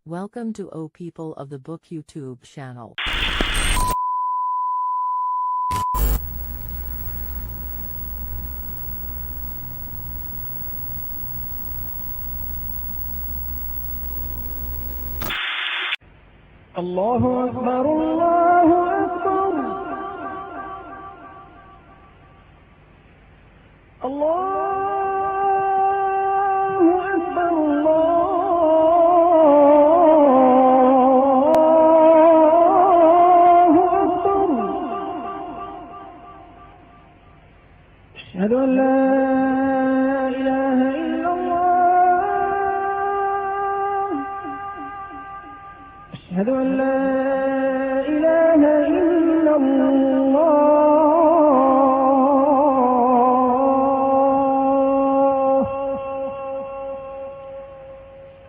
Welcome to O People of the Book YouTube channel. الله أكبر الله أكبر الله أكبر الله أكبر أشهد أن لا إله إلا الله أشهد أن لا إله إلا الله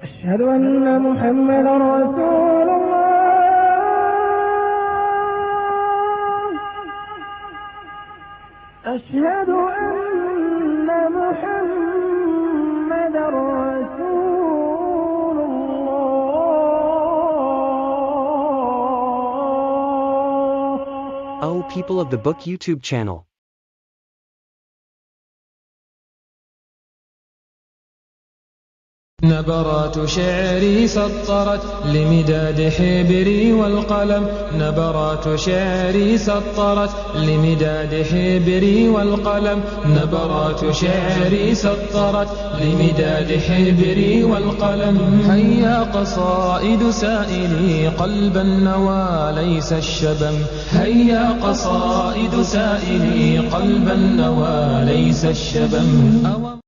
أشهد أن محمدا رسول الله أشهد أن محمدا رسول الله Oh, people of the Book YouTube channel. نبرات شعري سطرت لمداد حبري والقلم نبرات شعري سطرت لمداد حبري والقلم نبرات شعري سطرت لمداد حبري والقلم هيا قصائد سائلي قلب النوى ليس الشبم هيا قصائد سائلي قلب النوى ليس الشبم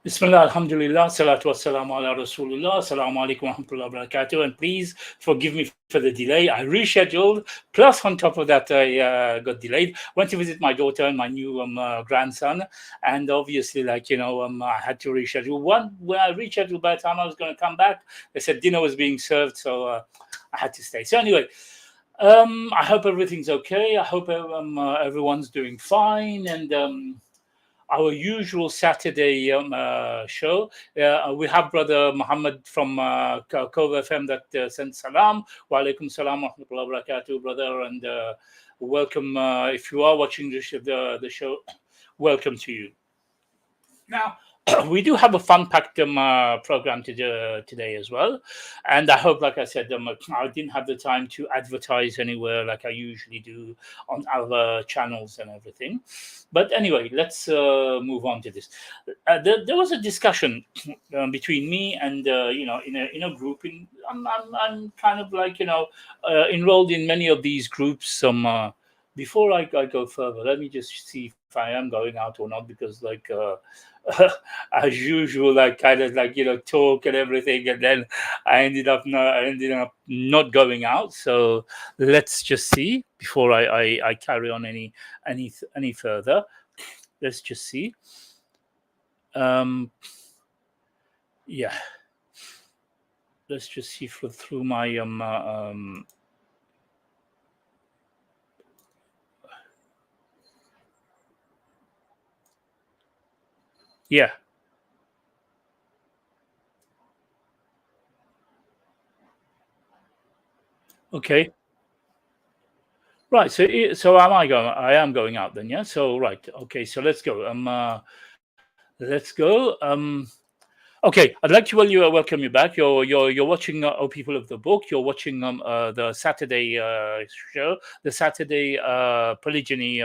Bismillah, alhamdulillah, salatu wassalamu ala rasulullah, assalamu alaikum wa rahmatullahi wa barakatuh. And please forgive me for the delay. I rescheduled, plus on top of that, I got delayed. Went to visit my daughter and my new grandson. And obviously, I had to reschedule. When I rescheduled, by the time I was going to come back, they said dinner was being served, so I had to stay. So anyway, I hope everything's okay. I hope everyone's doing fine. And our usual Saturday show. We have Brother Muhammad from Cove FM that sent salam. Wa alaikum salam wa rahmatullahi wa barakatuh, brother. And welcome. If you are watching the show, welcome to you. Now, we do have a fun-packed program today as well. And I hope, like I said, I didn't have the time to advertise anywhere like I usually do on other channels and everything. But anyway, let's move on to this. There was a discussion between me and, in a group. I'm kind of like, enrolled in many of these groups. Before I go further, let me just see if I am going out or not, because as usual, I kind of talk and everything, and then I ended up not going out. So let's just see before I carry on any further. Let's just see. Yeah. Let's just see through my yeah. Okay. Right. So am I going? I am going out then. Yeah. So right. Okay. So let's go. Let's go. Okay, I'd like to welcome you back. You're watching O People of the Book. You're watching the Saturday show, the Saturday Polygyny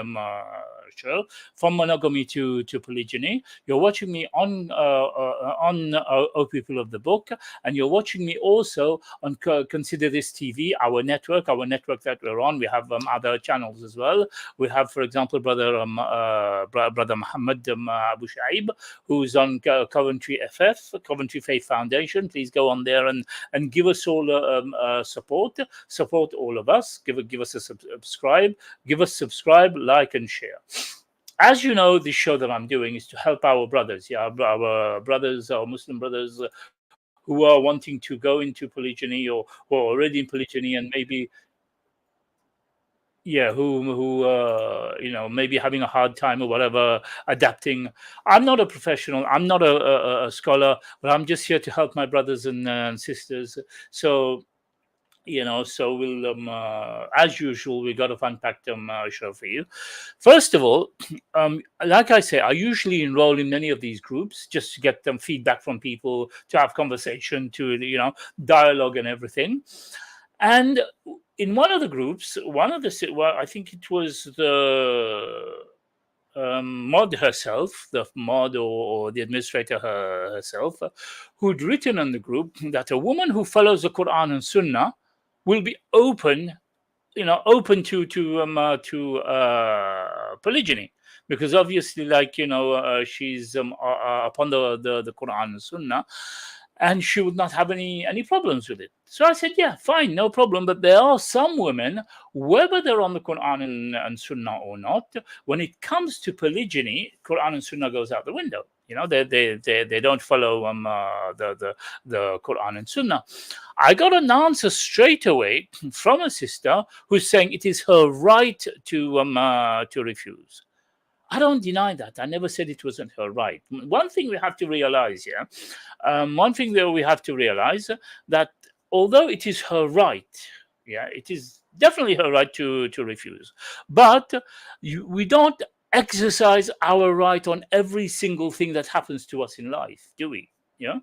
show, from monogamy to polygyny. You're watching me on O People of the Book, and you're watching me also on Consider This TV, our network that we're on. We have other channels as well. We have, for example, brother Muhammad Abu Shaib, who's on Coventry FF, Coventry Faith Foundation. Please go on there and give us all support all of us. Give us a subscribe, like and share. as you know, this show that I'm doing is to help our brothers, yeah, our brothers, our Muslim brothers who are wanting to go into polygyny, or who are already in polygyny, and maybe, yeah, who maybe having a hard time or whatever adapting. I'm not a professional, I'm not a scholar, but I'm just here to help my brothers and sisters. So, so we'll as usual, we got to unpack them show for you. First of all, like I say, I usually enroll in many of these groups just to get them feedback from people, to have conversation, to dialogue and everything. And in one of the groups, well, I think it was the mod herself, the mod, or the administrator herself, who'd written on the group that a woman who follows the Quran and Sunnah will be open to polygyny, because obviously, like, she's upon the Quran and Sunnah, and she would not have any problems with it. So I said, yeah, fine, no problem. But there are some women, whether they're on the Quran and Sunnah or not, when it comes to polygyny, Quran and Sunnah goes out the window. They don't follow the Quran and Sunnah. I got an answer straight away from a sister who's saying it is her right to refuse. I don't deny that. I never said it wasn't her right. One thing we have to realize, one thing that we have to realize, that although it is her right, it is definitely her right to refuse, but we don't exercise our right on every single thing that happens to us in life, do we? Yeah.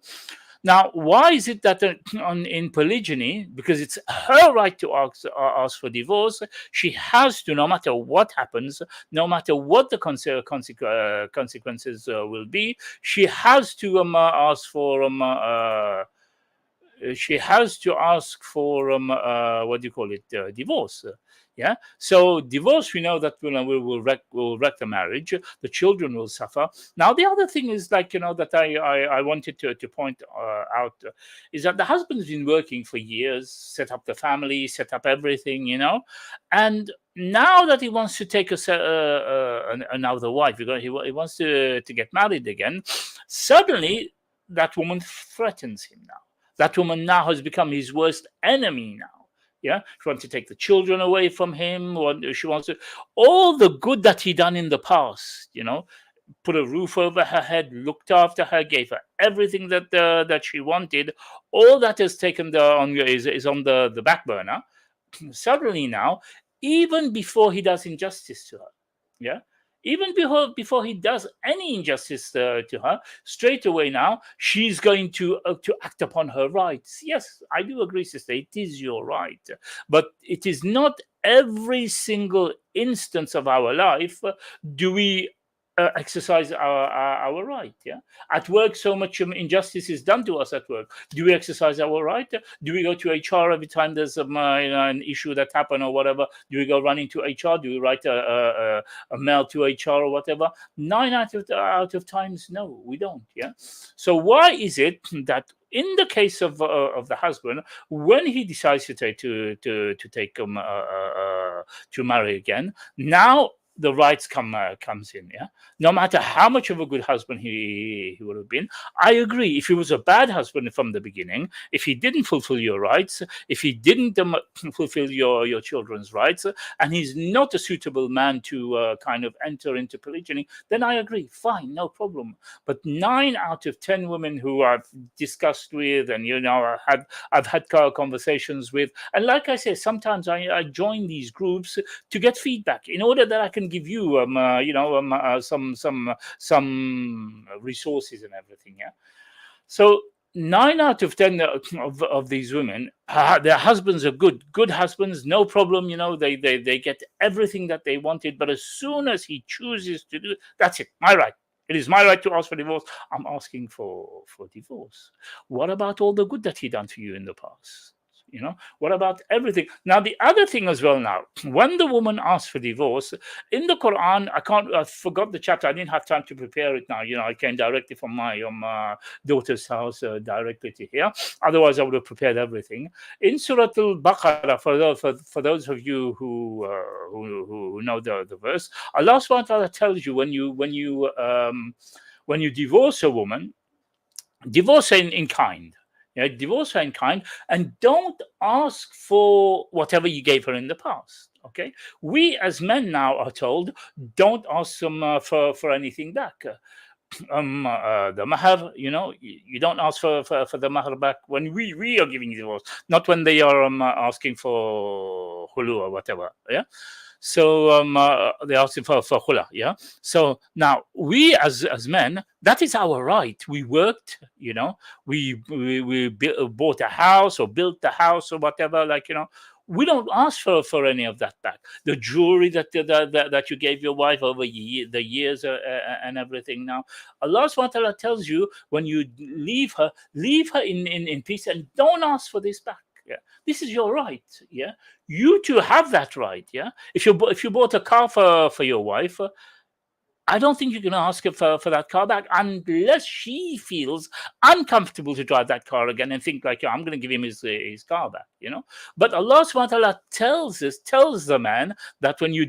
Now, why is it that in polygyny, because it's her right to ask for divorce, she has to, no matter what happens, no matter what the consequences will be, she has to ask for what do you call it, divorce. Yeah. So divorce, we know that will wreck the marriage. The children will suffer. Now, the other thing is, like, that I wanted to point out, is that the husband's been working for years, set up the family, set up everything, and now that he wants to take another wife, he wants to get married again. Suddenly, that woman threatens him now. That woman now has become his worst enemy now. Yeah, she wants to take the children away from him. She wants to, all the good that he done in the past, put a roof over her head, looked after her, gave her everything that she wanted. All that is taken is on the back burner. Suddenly now, even before he does injustice to her, yeah, even before he does any injustice to her, straight away now she's going to act upon her rights. Yes, I do agree, sister, it is your right, but it is not every single instance of our life do we exercise our right. Yeah, at work, so much injustice is done to us at work. Do we exercise our right? Do we go to HR every time there's an issue that happened or whatever? Do we go running to HR? Do we write a mail to HR or whatever? 9 out of times, no, we don't. Yeah. So why is it that in the case of the husband, when he decides to take to marry again, now the rights comes in, yeah. No matter how much of a good husband he would have been, I agree. If he was a bad husband from the beginning, if he didn't fulfill your rights, if he didn't fulfill your children's rights, and he's not a suitable man to kind of enter into polygyny, then I agree. Fine, no problem. But 9 out of 10 women who I've discussed with, and I've had conversations with, and like I say, sometimes I join these groups to get feedback in order that I can give you some resources and everything. Yeah. So 9 out of 10 of these women, their husbands are good husbands, no problem. They get everything that they wanted, but as soon as he chooses to do, that's it. My right. It is my right to ask for divorce. I'm asking for divorce. What about all the good that he done to you in the past? What about everything? Now, the other thing as well, now, when the woman asks for divorce, in the Quran, I forgot the chapter. I didn't have time to prepare it now. I came directly from my daughter's house, directly to here. Otherwise, I would have prepared everything. In Surah Al-Baqarah, for those of you who know the verse, Allah subhanahu wa ta'ala tells you when you divorce a woman, divorce her in kind. Divorce her in kind, and don't ask for whatever you gave her in the past. Okay, we as men now are told, don't ask them for anything back. The mahar, you don't ask for the mahar back when we are giving divorce, not when they are asking for hulu or whatever. Yeah. So they're asking for khula. Yeah. So now we as men, that is our right. We worked, we bought a house or built a house or whatever, we don't ask for any of that back. The jewelry that you gave your wife over the years and everything. Now, Allah subhanahu wa ta'ala tells you, when you leave her in peace, and don't ask for this back. Yeah, this is your right. Yeah, you too have that right. Yeah, if you bought a car for your wife, I don't think you're going to ask her for that car back unless she feels uncomfortable to drive that car again and think I'm going to give him his car back. But Allah subhanahu wa ta'ala tells the man that when you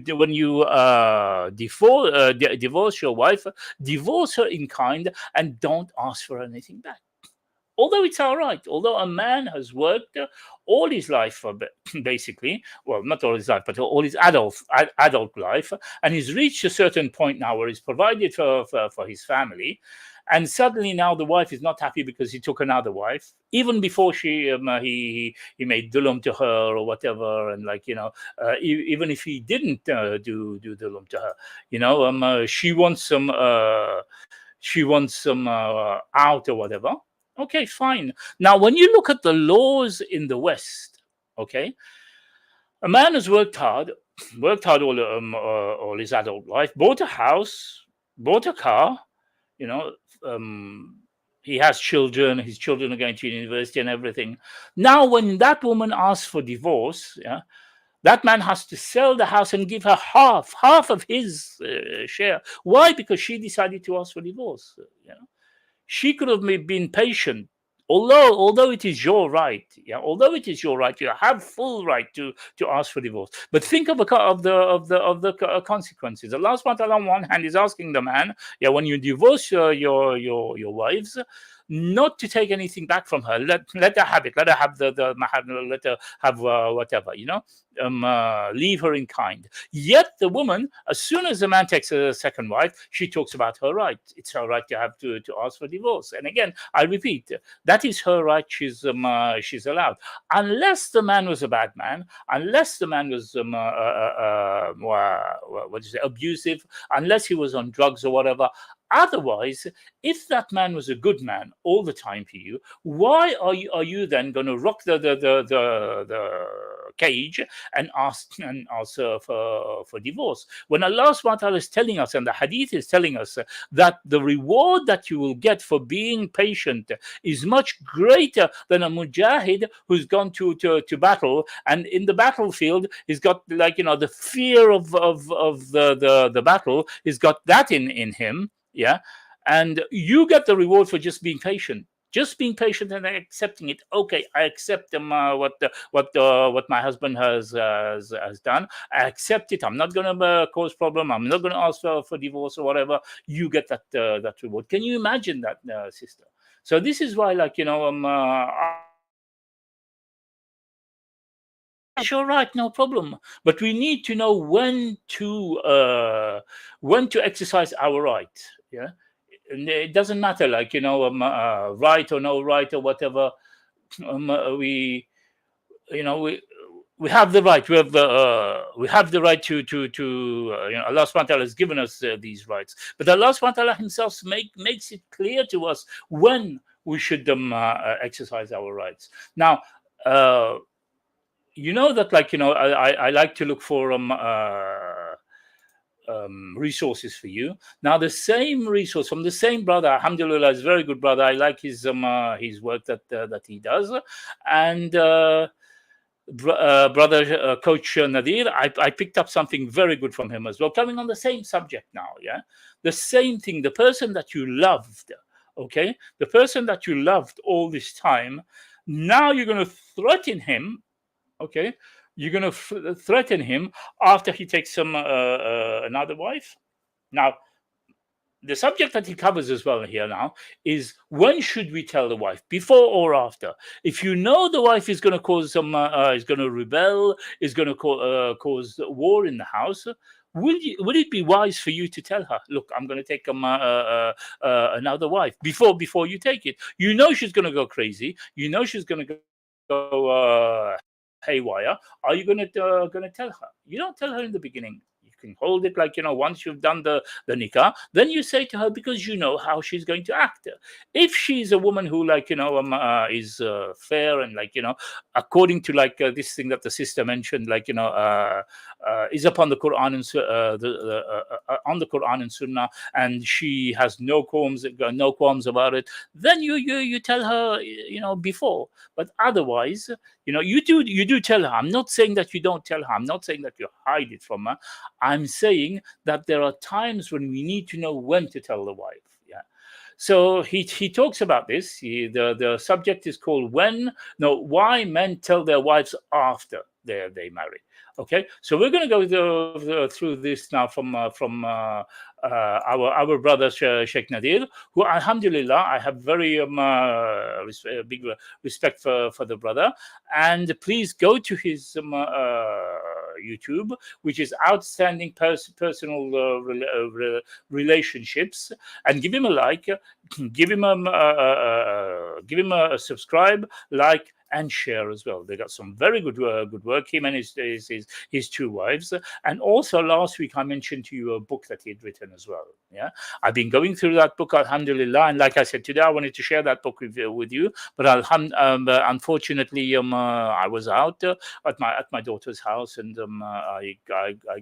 divorce your wife, divorce her in kind and don't ask for anything back. Although it's all right, although a man has worked all his life, basically, well, not all his life, but all his adult life, and he's reached a certain point now where he's provided for his family, and suddenly now the wife is not happy because he took another wife, even before he made dhulm to her or whatever, and even if he didn't do dhulm to her, she wants some out or whatever. Okay, fine. Now, when you look at the laws in the West, okay, a man has worked hard all his adult life, bought a house, bought a car, he has children, his children are going to university and everything. Now, when that woman asks for divorce, that man has to sell the house and give her half of his share. Why? Because she decided to ask for divorce. She could have been patient, although it is your right. Although it is your right, you have full right to ask for divorce. But think of the consequences. Allah subhanahu wa ta'ala on one hand is asking the man, when you divorce your wives, not to take anything back from her. Let her have it. Let her have the mahar. Let her have whatever. Leave her in kind. Yet the woman, as soon as the man takes a second wife, she talks about her right. It's her right to have to ask for divorce. And again, I repeat, that is her right. She's allowed, unless the man was a bad man, unless the man was abusive, unless he was on drugs or whatever. Otherwise, if that man was a good man all the time for you, why are you then going to rock the cage and ask for divorce? When Allah subhanahu wa ta'ala is telling us, and the hadith is telling us, that the reward that you will get for being patient is much greater than a mujahid who's gone to battle, and in the battlefield he's got the fear of the battle, he's got that in him. Yeah, and you get the reward for just being patient. Just being patient and accepting it. Okay, I accept what my husband has done. I accept it. I'm not going to cause problem. I'm not going to ask for divorce or whatever. You get that reward. Can you imagine that, sister? So this is why, it's all right, no problem. But we need to know when to exercise our right. Yeah, and it doesn't matter, right or no right or whatever. We have the right. We have the right to Allah subhanahu wa ta'ala has given us these rights. But Allah subhanahu wa ta'ala Himself makes it clear to us when we should exercise our rights. Now, that I like to look for resources for you. Now, the same resource from the same brother, alhamdulillah, is a very good brother. I like his work that he does, and brother Coach Nadir, I picked up something very good from him as well, coming on the same subject now. Yeah, the same thing. The person that you loved, okay, the person that you loved all this time, now you're going to threaten him. Okay, you're going to threaten him after he takes some another wife. Now, the subject that he covers as well here now is, when should we tell the wife, before or after? If you know the wife is going to cause some, is going to rebel, is going to cause war in the house, would it be wise for you to tell her, look, I'm going to take another wife, before you take it? You know she's going to go crazy. You know she's going to go haywire. Are you going to tell her? You don't tell her in the beginning. You can hold it, like, once you've done the nikah, then you say to her, because you know how she's going to act. If she's a woman who, like, is fair and, like, according to, like, this thing that the sister mentioned, like, is upon the Quran and on the Quran and Sunnah, and she has no qualms about it, then you tell her, before. But otherwise, you do tell her. I'm not saying that you don't tell her. I'm not saying that you hide it from her. I'm saying that there are times when we need to know when to tell the wife. Yeah. So he talks about this. The subject is called why men tell their wives after they marry. Okay, so we're going to go through this now from our brother Sheikh Nadir, who, alhamdulillah, I have very big respect for the brother. And please go to his YouTube, which is Outstanding Personal Relationships, and give him a like, give him a subscribe, like, and share as well. They got some very good work, him and his two wives. And also last week I mentioned to you a book that he'd written as well. Yeah, I've been going through that book, alhamdulillah, and like I said, today I wanted to share that book with you, but unfortunately I was out at my daughter's house, and I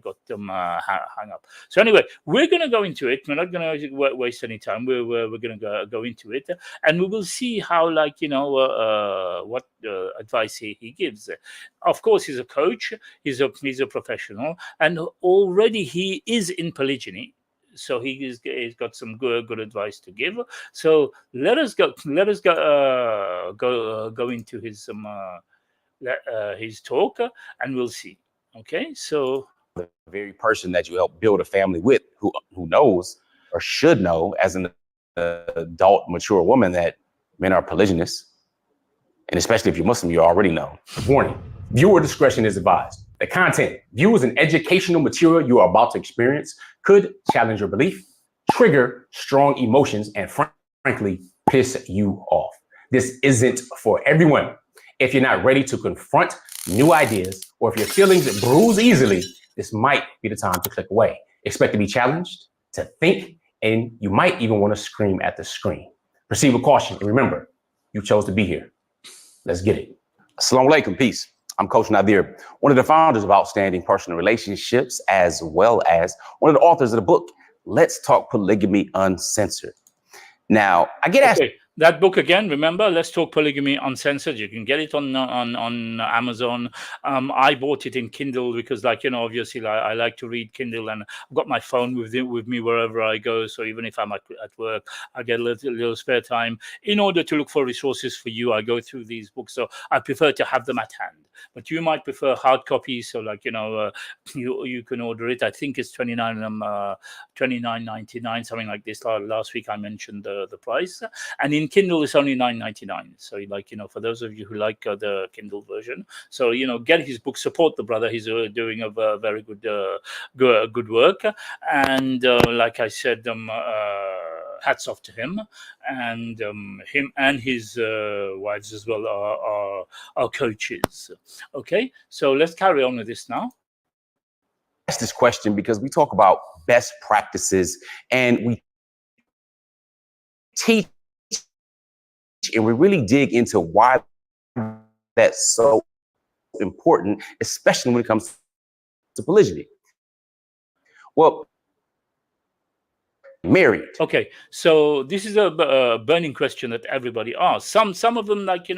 got hung up. So anyway, we're going to go into it. We're not going to waste any time. We're going to go into it, and we will see how, like, what advice he gives. Of course, he's a coach, he's a professional, and already he is in polygyny, so he's got some good advice to give. So let us go into his talk, and we'll see. Okay, so the very person that you help build a family with, who knows or should know as an adult, mature woman, that men are polygynous. And especially if you're Muslim, you already know. Warning, viewer discretion is advised. The content, viewed as an educational material you are about to experience, could challenge your belief, trigger strong emotions, and frankly, piss you off. This isn't for everyone. If you're not ready to confront new ideas, or if your feelings bruise easily, this might be the time to click away. Expect to be challenged, to think, and you might even want to scream at the screen. Proceed with caution, and remember, you chose to be here. Let's get it. Assalamu alaikum, peace. I'm Coach Nadir, one of the founders of Outstanding Personal Relationships, as well as one of the authors of the book, Let's Talk Polygamy Uncensored. Now, I get asked. Okay. That book again, remember, Let's Talk Polygamy Uncensored. You can get it on Amazon. I bought it in Kindle because, like, obviously I like to read Kindle, and I've got my phone with me wherever I go. So even if I'm at work, I get a little spare time. In order to look for resources for you, I go through these books. So I prefer to have them at hand. But you might prefer hard copies. So, like, you can order it. I think it's $29.99, something like this. Last week I mentioned the price, and in Kindle it's only $9.99. So, like, for those of you who like the Kindle version, so get his book, support the brother. He's doing a very good work, and like I said, hats off to him, and him and his wives as well are coaches. Okay, so let's carry on with this now. Ask this question because we talk about best practices, and we teach, and we really dig into why that's so important, especially when it comes to polygyny. Well, married. Okay, so this is a burning question that everybody asks. Some of them, like,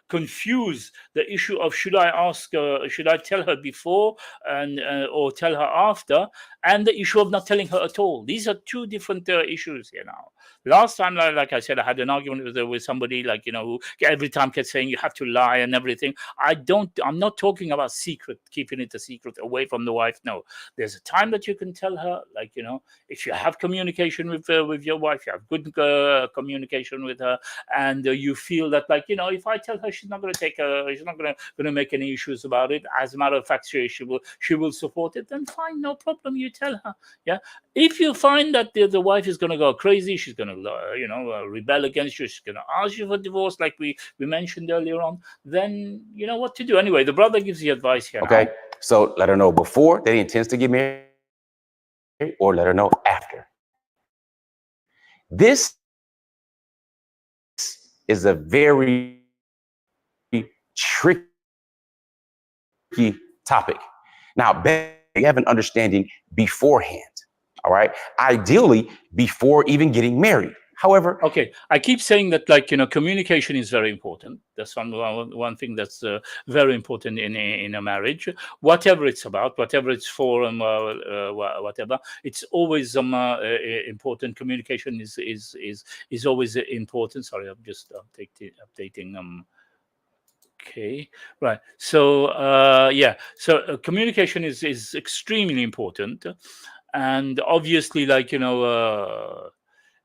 confuse the issue of should I tell her before and or tell her after, and the issue of not telling her at all. These are two different issues here now. Last time, like I said, I had an argument with somebody, like, who every time kept saying you have to lie and everything. I'm not talking about secret, keeping it a secret away from the wife. No, there's a time that you can tell her, like, if you have communication with your wife, you have good communication with her, and you feel that, like, if I tell her, she's not going to make any issues about it. As a matter of fact, she will support it. Then fine, no problem. You tell her. Yeah. If you find that the wife is going to go crazy, she's going to rebel against you, she's going to ask you for divorce, like we mentioned earlier on, then you know what to do. Anyway, the brother gives you advice here. Okay, now. So let her know before that he intends to get married, or let her know after. This is a very tricky topic. Now, you have an understanding beforehand. All right. Ideally, before even getting married. However, okay, I keep saying that, like, communication is very important. That's one thing that's very important in a marriage. Whatever it's about, whatever it's for, whatever, it's always important. Communication is always important. Sorry, I'm just updating. Okay, right. So yeah, so communication is extremely important, and obviously, like,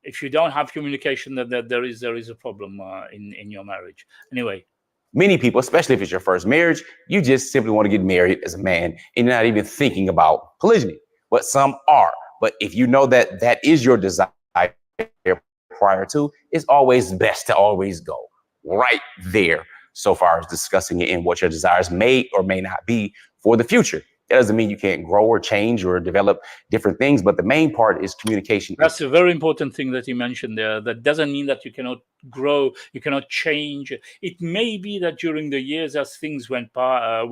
if you don't have communication, that there is a problem in your marriage. Anyway, many people, especially if it's your first marriage, you just simply want to get married as a man, and you're not even thinking about polygyny. But some are. But if you know that that is your desire prior to, it's always best to always go right there, so far as discussing it and what your desires may or may not be for the future. That doesn't mean you can't grow or change or develop different things, but the main part is communication. That's a very important thing that you mentioned there. That doesn't mean that you cannot grow, you cannot change. It may be that during the years as things went by,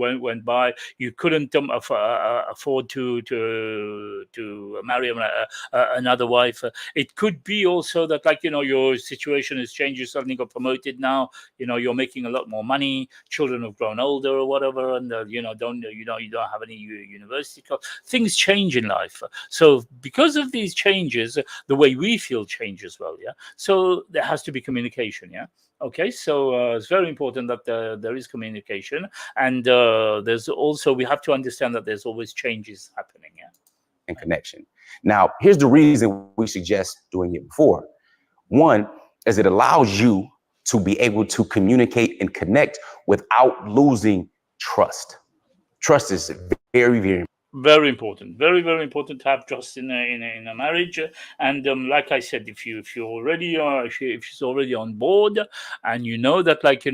you couldn't afford to marry another wife. It could be also that, like, your situation has changed. You suddenly got promoted now. You're making a lot more money. Children have grown older or whatever, and you don't have any university costs. Things change in life. So because of these changes, the way we feel change as well. Yeah. So there has to be communication. Yeah. Okay. So it's very important that there is communication, and there's also, we have to understand that there's always changes happening. Yeah. And connection. Now, here's the reason we suggest doing it before. One is it allows you to be able to communicate and connect without losing trust. Trust is very important. Very, very important to have trust in a marriage. And like I said, if she's already on board, and you know that, like, you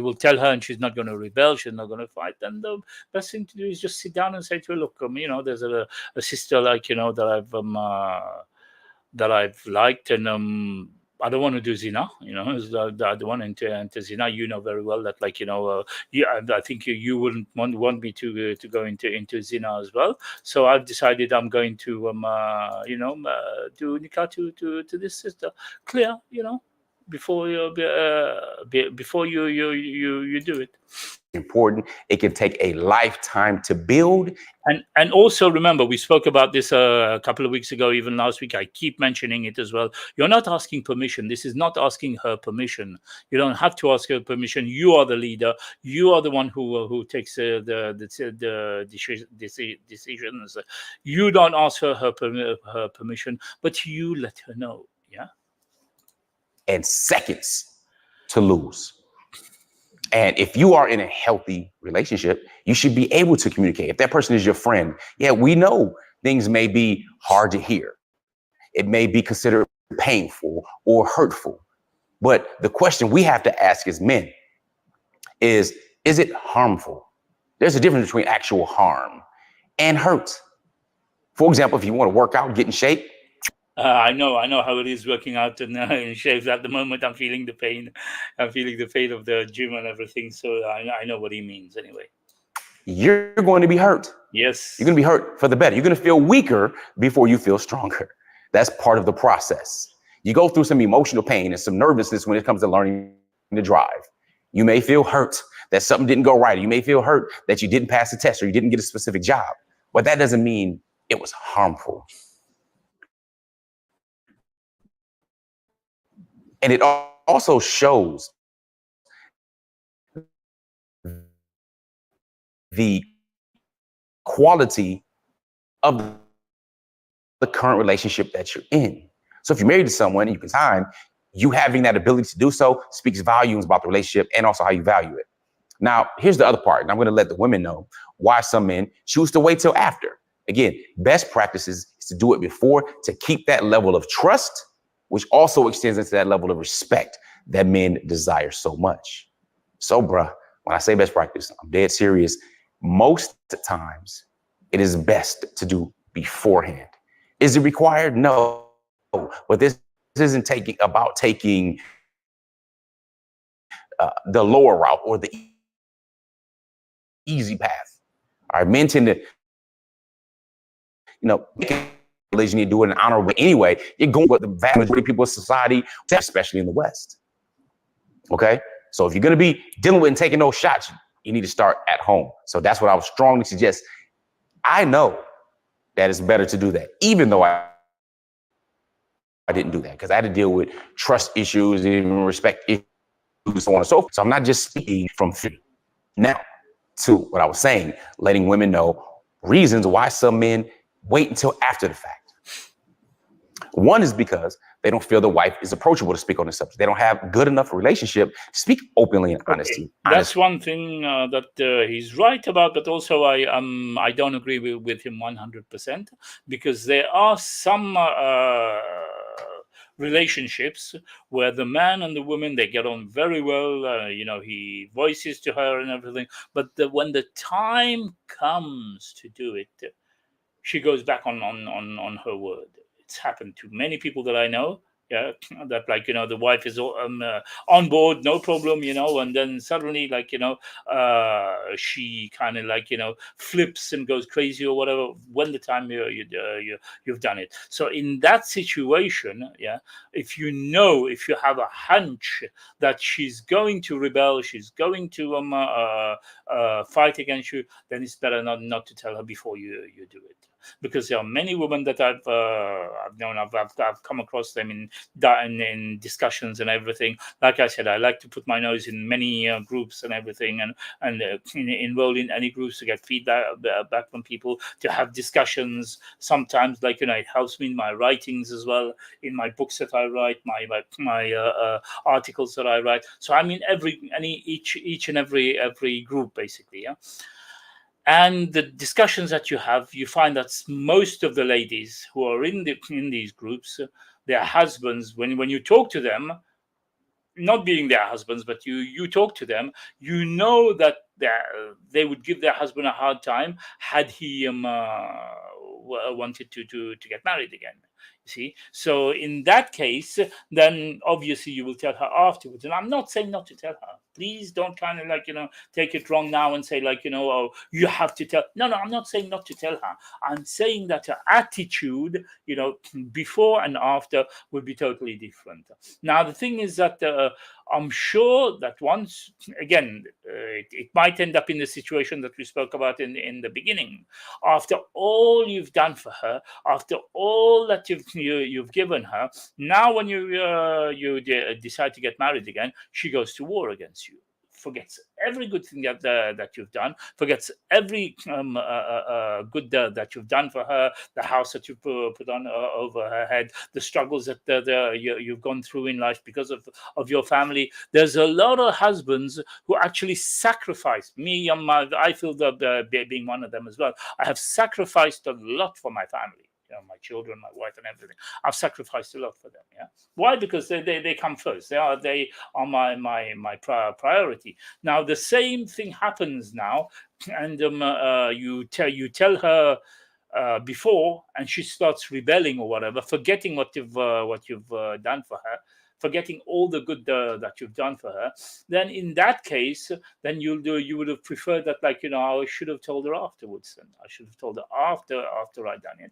will tell her, and she's not going to rebel, she's not going to fight, then the best thing to do is just sit down and say to her, look, there's a sister, like, that I've liked, and I don't want to do zina. I don't want to enter zina. You know very well that, like, I think you wouldn't want me to go into zina as well. So I've decided I'm going to do nikah to this sister. Clear, before you do it. Important. It can take a lifetime to build. And also remember, we spoke about this a couple of weeks ago, even last week. I keep mentioning it as well. You're not asking permission. This is not asking her permission. You don't have to ask her permission. You are the leader. You are the one who takes the decisions. You don't ask her permission, but you let her know. Yeah. And seconds to lose. And if you are in a healthy relationship, you should be able to communicate. If that person is your friend, yeah, we know things may be hard to hear. It may be considered painful or hurtful. But the question we have to ask as men is it harmful? There's a difference between actual harm and hurt. For example, if you want to work out, get in shape. I know how it is working out in shape. At the moment, I'm feeling the pain. I'm feeling the pain of the gym and everything. So I know what he means anyway. You're going to be hurt. Yes. You're going to be hurt for the better. You're going to feel weaker before you feel stronger. That's part of the process. You go through some emotional pain and some nervousness when it comes to learning to drive. You may feel hurt that something didn't go right. You may feel hurt that you didn't pass the test or you didn't get a specific job. But that doesn't mean it was harmful. And it also shows the quality of the current relationship that you're in. So if you're married to someone and you can sign, you having that ability to do so speaks volumes about the relationship and also how you value it. Now, here's the other part, and I'm going to let the women know why some men choose to wait till after. Again, best practices is to do it before to keep that level of trust, which also extends into that level of respect that men desire so much. So, bruh, when I say best practice, I'm dead serious. Most times, it is best to do beforehand. Is it required? No. But this isn't about taking the lower route or the easy path. All right, men tend to, religion, you do it in an honorable way anyway. You're going with the vast majority of people in society, especially in the West. Okay, so if you're going to be dealing with and taking those shots, you need to start at home. So that's what I would strongly suggest. I know that it's better to do that, even though I didn't do that because I had to deal with trust issues and respect issues, so on and so forth. So I'm not just speaking from fear. Now, to what I was saying, letting women know reasons why some men wait until after the fact. One is because they don't feel the wife is approachable to speak on the subject. They don't have good enough relationship to speak openly and honestly. That's one thing that he's right about, but also I don't agree with him 100% because there are some relationships where the man and the woman, they get on very well. He voices to her and everything, but when the time comes to do it, she goes back on her word. It's happened to many people that I know. Yeah, that the wife is on board, no problem, and then suddenly she kind of flips and goes crazy or whatever when the time you've done it. So in that situation, if you have a hunch that she's going to rebel, she's going to fight against you, then it's better not to tell her before you do it. Because there are many women that I've known, I've come across them in discussions and everything. Like I said, I like to put my nose in many groups and everything, and enroll in any groups to get feedback back from people, to have discussions. Sometimes, it helps me in my writings as well, in my books that I write, my articles that I write. So I'm in each and every group basically, yeah. And the discussions that you find that most of the ladies who are in these groups, their husbands, when you talk to them, not being their husbands, but you talk to them, that they would give their husband a hard time had he wanted to get married again. See, so in that case, then obviously you will tell her afterwards. And I'm not saying not to tell her. Please don't kind of take it wrong now and say oh, you have to tell. No, I'm not saying not to tell her. I'm saying that her attitude, before and after will be totally different. Now the thing is that I'm sure that once again, it might end up in the situation that we spoke about in the beginning. After all you've done for her, after all that you've given her, now when you decide to get married again, she goes to war against you. Forgets every good thing that you've done, forgets every good that you've done for her, the house that you put on over her head, the struggles that you've gone through in life because of your family. There's a lot of husbands who actually sacrificed me. I feel that being one of them as well. I have sacrificed a lot for my family. My children, my wife, and everything. I've sacrificed a lot for them. Yeah. Why? Because they come first. They are my priority. Now the same thing happens now, and you tell her before, and she starts rebelling or whatever, forgetting what you've done for her. forgetting all the good that you've done for her, then in that case, then you would have preferred that, like, I should have told her afterwards, and I should have told her after I done it.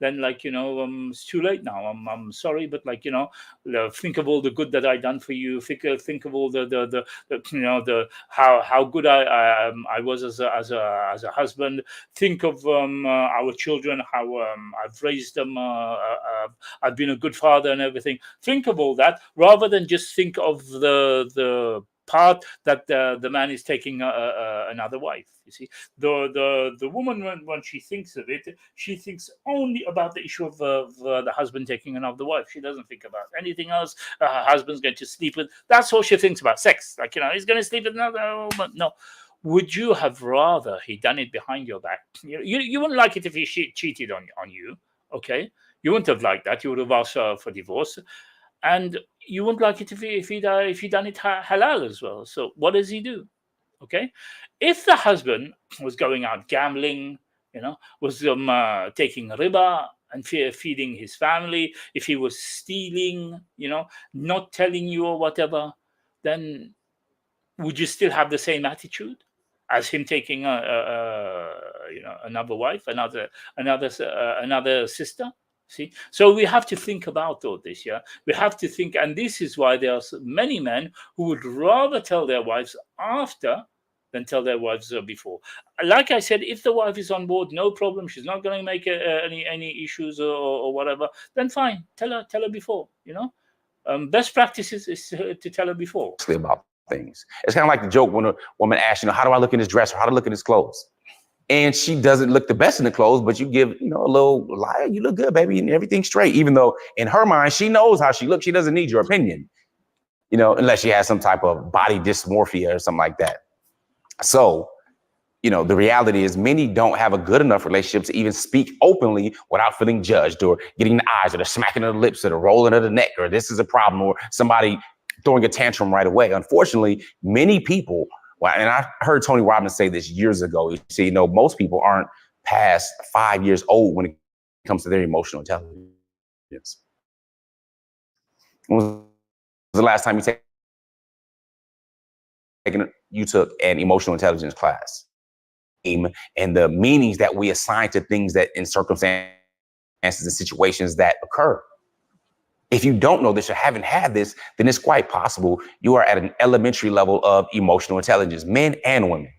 Then, like, it's too late now. I'm sorry, but, like, think of all the good that I done for you. Think of all the how good I was as a husband. Think of our children, how I've raised them. I've been a good father and everything. Think of all that rather than just think of the part that the man is taking another wife. You see, the woman, when she thinks of it, she thinks only about the issue of the husband taking another wife. She doesn't think about anything else. Her husband's going to sleep with. That's all she thinks about. Sex. Like, he's going to sleep with another woman. No. Would you have rather he done it behind your back? You wouldn't like it if he cheated on you. Okay, you wouldn't have liked that. You would have asked for divorce, and you wouldn't like it if he done it halal as well. So what does he do? Okay, if the husband was going out gambling, was taking riba and feeding his family, if he was stealing, not telling you or whatever, then would you still have the same attitude as him taking another wife, another sister? See, so we have to think about all this. Yeah, we have to think, and this is why there are many men who would rather tell their wives after than tell their wives before. Like I said, if the wife is on board, no problem. She's not going to make any issues or whatever. Then fine, tell her before. Best practices is to tell her before. About things. It's kind of like the joke when a woman asks, how do I look in this dress, or how do I look in his clothes? And she doesn't look the best in the clothes, but you give, a little lie, you look good, baby, and everything's straight. Even though in her mind, she knows how she looks. She doesn't need your opinion, unless she has some type of body dysmorphia or something like that. So, the reality is many don't have a good enough relationship to even speak openly without feeling judged or getting the eyes or the smacking of the lips or the rolling of the neck or this is a problem or somebody throwing a tantrum right away. Unfortunately, many people, and I heard Tony Robbins say this years ago, most people aren't past 5 years old when it comes to their emotional intelligence. When was the last time you took an emotional intelligence class? And the meanings that we assign to things that in circumstances and situations that occur. If you don't know this or haven't had this, then it's quite possible you are at an elementary level of emotional intelligence, men and women.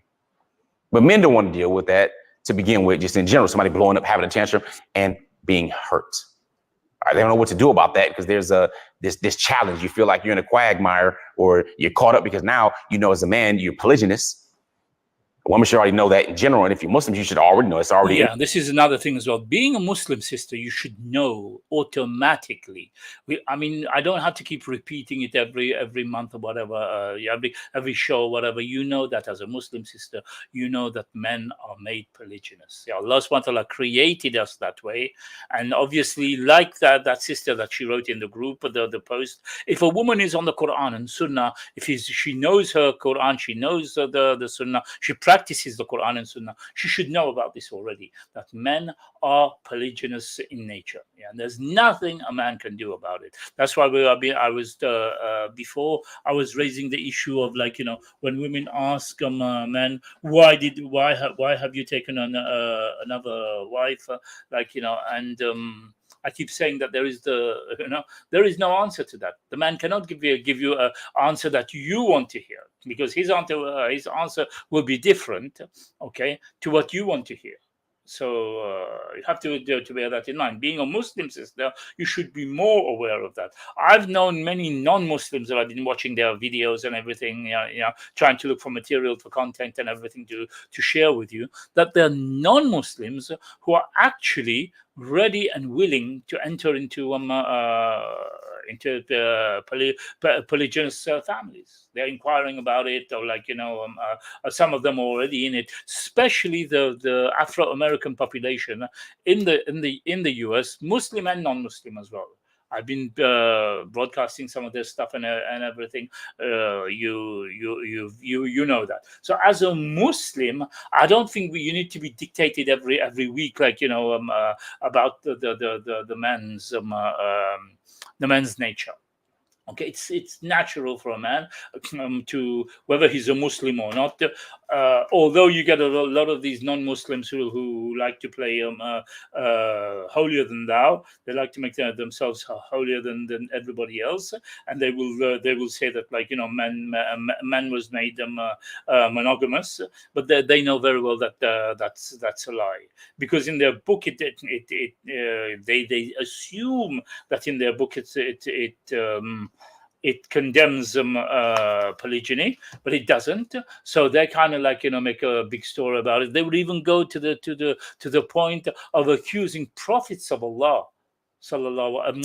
But men don't want to deal with that to begin with, just in general, somebody blowing up, having a tantrum and being hurt. They don't know what to do about that because there's this challenge. You feel like you're in a quagmire or you're caught up because now, as a man, you're polygynous. Women should already know that in general. And if you're Muslim, you should already know it's already. Yeah, this is another thing as well. Being a Muslim sister, you should know automatically. I don't have to keep repeating it every month or whatever, every show or whatever. You know that as a Muslim sister, you know that men are made polygynous. Yeah, Allah subhanahu wa ta'ala created us that way. And obviously, like that sister that she wrote in the group, the post, if a woman is on the Quran and Sunnah, she knows her Quran, she knows the Sunnah, she practices the Quran and Sunnah, she should know about this already, that men are polygynous in nature. Yeah, and there's nothing a man can do about it. That's why before I was raising the issue of, like, when women ask men, why have you taken another wife, and I keep saying that there is no answer to that. The man cannot give you an answer that you want to hear, because his answer will be different, okay, to what you want to hear. So you have to bear that in mind. Being a Muslim sister, you should be more aware of that. I've known many non-Muslims that I've been watching their videos and everything, trying to look for material, for content and everything to share with you, that they're non-Muslims who are actually ready and willing to enter into polygynous families. They're inquiring about it, or some of them are already in it. Especially the Afro-American population in the US, Muslim and non-Muslim as well. I've been broadcasting some of this stuff and everything. You know that. So as a Muslim, I don't think you need to be dictated every week, about the man's nature. Okay, it's natural for a man to, whether he's a Muslim or not. Although you get a lot of these non-Muslims who like to play holier than thou. They like to make themselves holier than everybody else, and they will say that, like, man was made monogamous, but they know very well that that's a lie, because in their book they assume that in their book it condemns polygyny, but it doesn't. So they kind of, like, make a big story about it. They would even go to the point of accusing prophets of Allah, sallallahu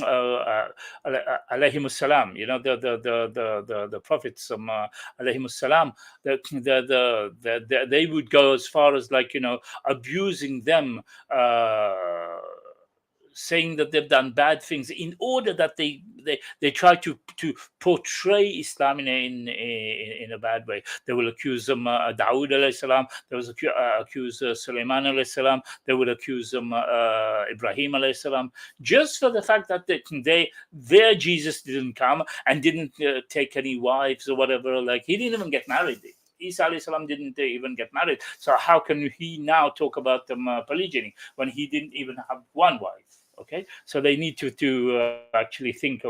alayhi salam. The prophets, alayhi salam. They would go as far as, like, abusing them. Saying that they've done bad things, in order that they try to portray Islam in a bad way. They will accuse them Dawood alayhi salam. They will accuse Sulaiman alayhi salam. They will accuse them Ibrahim alayhi salam, just for the fact that their Jesus didn't come and didn't take any wives or whatever. Like, he didn't even get married. Isa alayhi salam didn't even get married. So how can he now talk about polygyny when he didn't even have one wife? Okay, so they need to actually think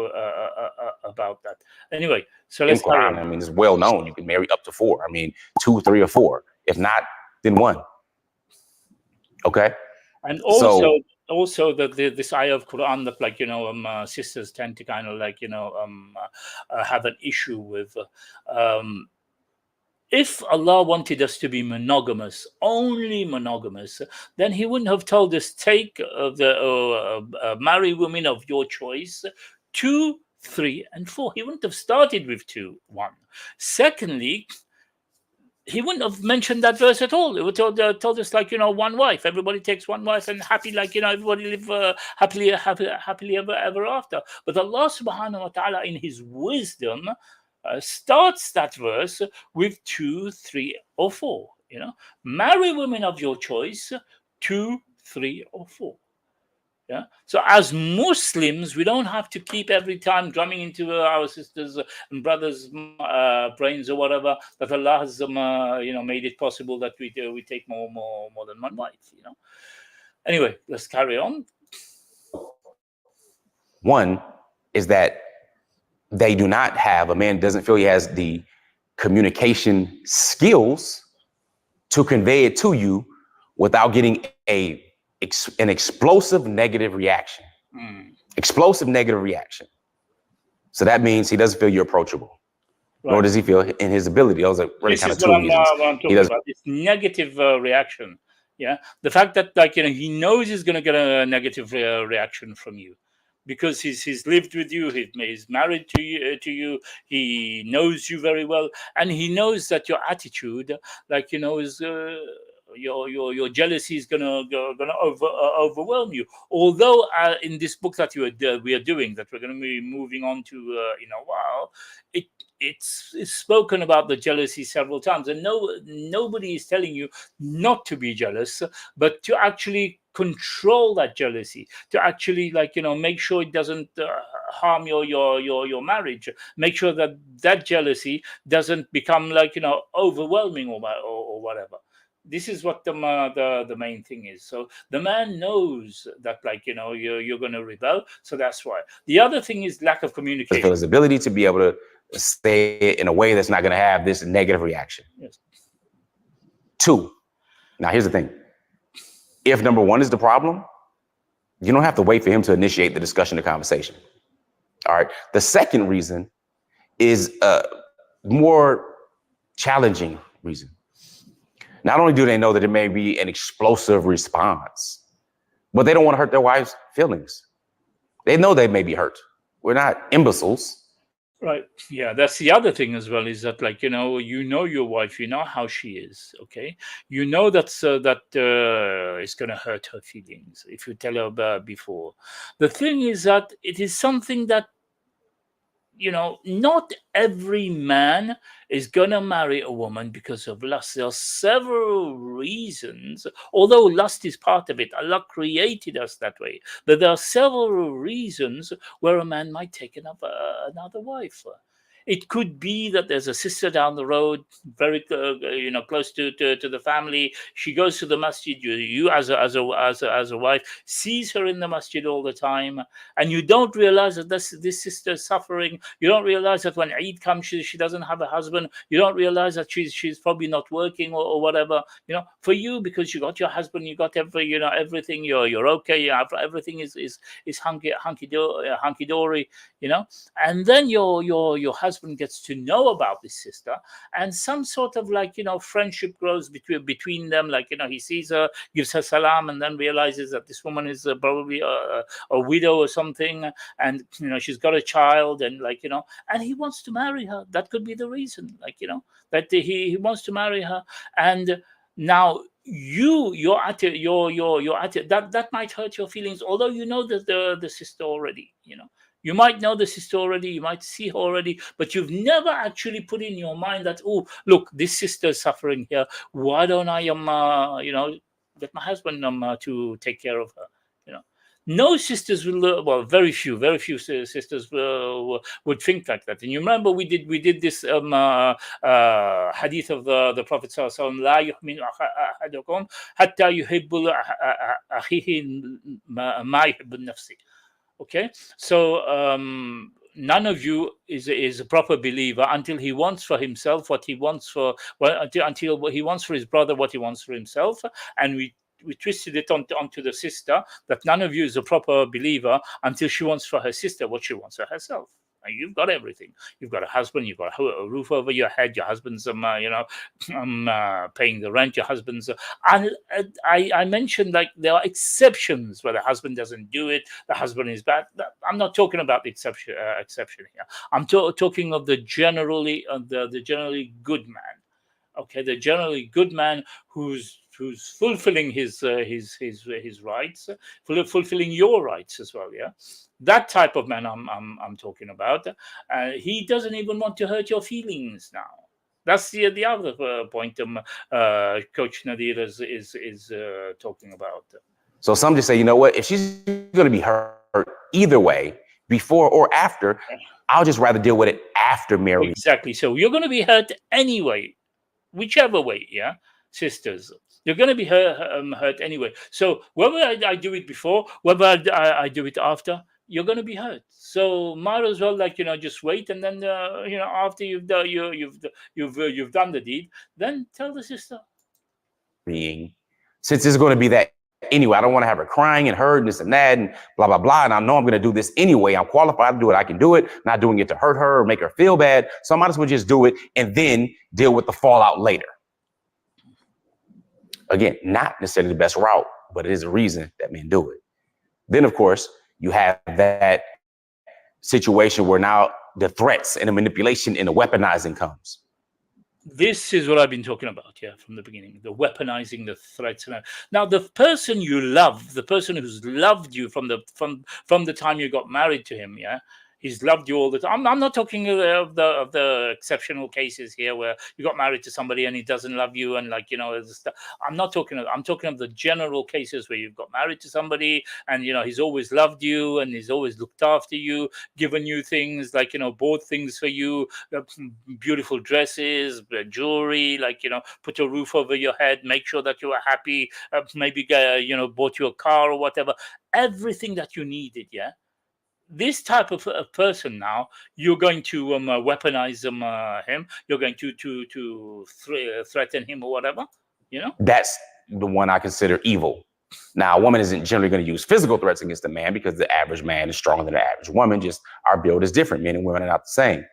about that. Anyway, so let's carry on. I mean, it's well known. You can marry up to 4. I mean, 2, 3, or 4. If not, then 1. Okay. And also this ayah of Quran that, like, sisters tend to kind of, like, have an issue with. If Allah wanted us to be monogamous, only monogamous, then He wouldn't have told us, take marry women of your choice, 2, 3, and 4. He wouldn't have started with 2, 1. Secondly, He wouldn't have mentioned that verse at all. It would told us, like, one wife. Everybody takes one wife and happy, like, everybody live happily ever after. But Allah subhanahu wa ta'ala, in His wisdom, starts that verse with 2, 3, or 4. Marry women of your choice, 2, 3, or 4. Yeah. So as Muslims, we don't have to keep every time drumming into our sisters and brothers' brains or whatever that Allah has made it possible that we take more than one wife. Anyway, let's carry on. One is that they do not have, a man doesn't feel he has the communication skills to convey it to you without getting an explosive negative reaction. Explosive negative reaction. So that means he doesn't feel you're approachable. Right. Nor does he feel in his ability. Those are really kind of 2 reasons. What I'm talking about. It's negative reaction. Yeah, the fact that, like, he knows he's going to get a negative reaction from you, because he's lived with you, he's married to you, he knows you very well, and he knows that your attitude, like, is your jealousy is gonna overwhelm you. Although in this book that we are doing, that we're going to be moving on to in a while, it's spoken about the jealousy several times, and nobody is telling you not to be jealous, but to actually control that jealousy, to actually, like, make sure it doesn't harm your marriage. Make sure that jealousy doesn't become, like, overwhelming or whatever. This is what the main thing is. So the man knows that, like, you're going to rebel, so that's why. The other thing is lack of communication. His ability to be able to say it in a way that's not going to have this negative reaction. Yes. 2. Now here's the thing. If number 1 is the problem, you don't have to wait for him to initiate the discussion or conversation. All right. The second reason is a more challenging reason. Not only do they know that it may be an explosive response, but they don't want to hurt their wives' feelings. They know they may be hurt. We're not imbeciles. Right. Yeah, that's the other thing as well, is that, like, your wife, you know how she is. Okay. You know it's going to hurt her feelings if you tell her before. The thing is that it is something that not every man is going to marry a woman because of lust. There are several reasons, although lust is part of it. Allah created us that way. But there are several reasons where a man might take another wife. It could be that there's a sister down the road, very close to the family. She goes to the masjid. You as a wife sees her in the masjid all the time, and you don't realize that this sister is suffering. You don't realize that when Eid comes, she doesn't have a husband. You don't realize that she's probably not working or whatever. For you, because you got your husband, you got everything. You're okay. You have everything is hunky dory. And then your husband gets to know about this sister, and some sort of friendship grows between them. He sees her, gives her salam, and then realizes that this woman is probably a widow or something, and she's got a child, and and he wants to marry her. That could be the reason, that he wants to marry her. And now you're at it, you're at it. That might hurt your feelings, although that the sister already. You might know the sister already, you might see her already, but you've never actually put in your mind that, oh, look, this sister is suffering here. Why don't I get my husband to take care of her? No sisters will. Well, very few sisters would think like that. And you remember we did this hadith of the Prophet sallallahu alaihi wasallam, la yu'minu ahadukum hatta yuhibbu akhihi ma yuhibbu nafsi. Okay, so none of you is a proper believer until he wants for himself what he wants for, until he wants for his brother what he wants for himself. And we twisted it onto the sister, that none of you is a proper believer until she wants for her sister what she wants for herself. And you've got everything. You've got a husband. You've got a roof over your head. Your husband's, paying the rent. Your husband's. And I mentioned there are exceptions where the husband doesn't do it. The husband is bad. I'm not talking about the exception here. I'm talking of the generally good man. Okay, the generally good man who's fulfilling his rights, fulfilling your rights as well. Yeah, that type of man I'm talking about. He doesn't even want to hurt your feelings now. That's the other point Coach Nadir is talking about. So some just say, you know what, if she's going to be hurt either way, before or after, I'll just rather deal with it after marriage. Exactly. So you're going to be hurt anyway, whichever way. Yeah, sisters, you're going to be hurt anyway. So whether I do it before, whether I do it after, you're going to be hurt. So might as well just wait, and then after you've done the deed, then tell the sister. Since it's going to be that anyway, I don't want to have her crying and hurt and this and that and blah blah blah. And I know I'm going to do this anyway. I'm qualified to do it. I can do it. Not doing it to hurt her or make her feel bad. So I might as well just do it and then deal with the fallout later. Again, not necessarily the best route, but it is a reason that men do it. Then, of course, you have that situation where now the threats and the manipulation and the weaponizing comes. This is what I've been talking about, from the beginning, the weaponizing, the threats. Now, the person you love, the person who's loved you from the time you got married to him, he's loved you all the time. I'm not talking of the exceptional cases here where you got married to somebody and he doesn't love you and I'm not talking I'm talking of the general cases where you've got married to somebody and he's always loved you and he's always looked after you, given you things bought things for you, beautiful dresses, jewelry, put a roof over your head, make sure that you are happy, maybe bought you a car or whatever, everything that you needed. This type of person now, you're going to weaponize him. You're going to threaten him or whatever. That's the one I consider evil. Now, a woman isn't generally going to use physical threats against a man because the average man is stronger than the average woman. Just our build is different. Men and women are not the same.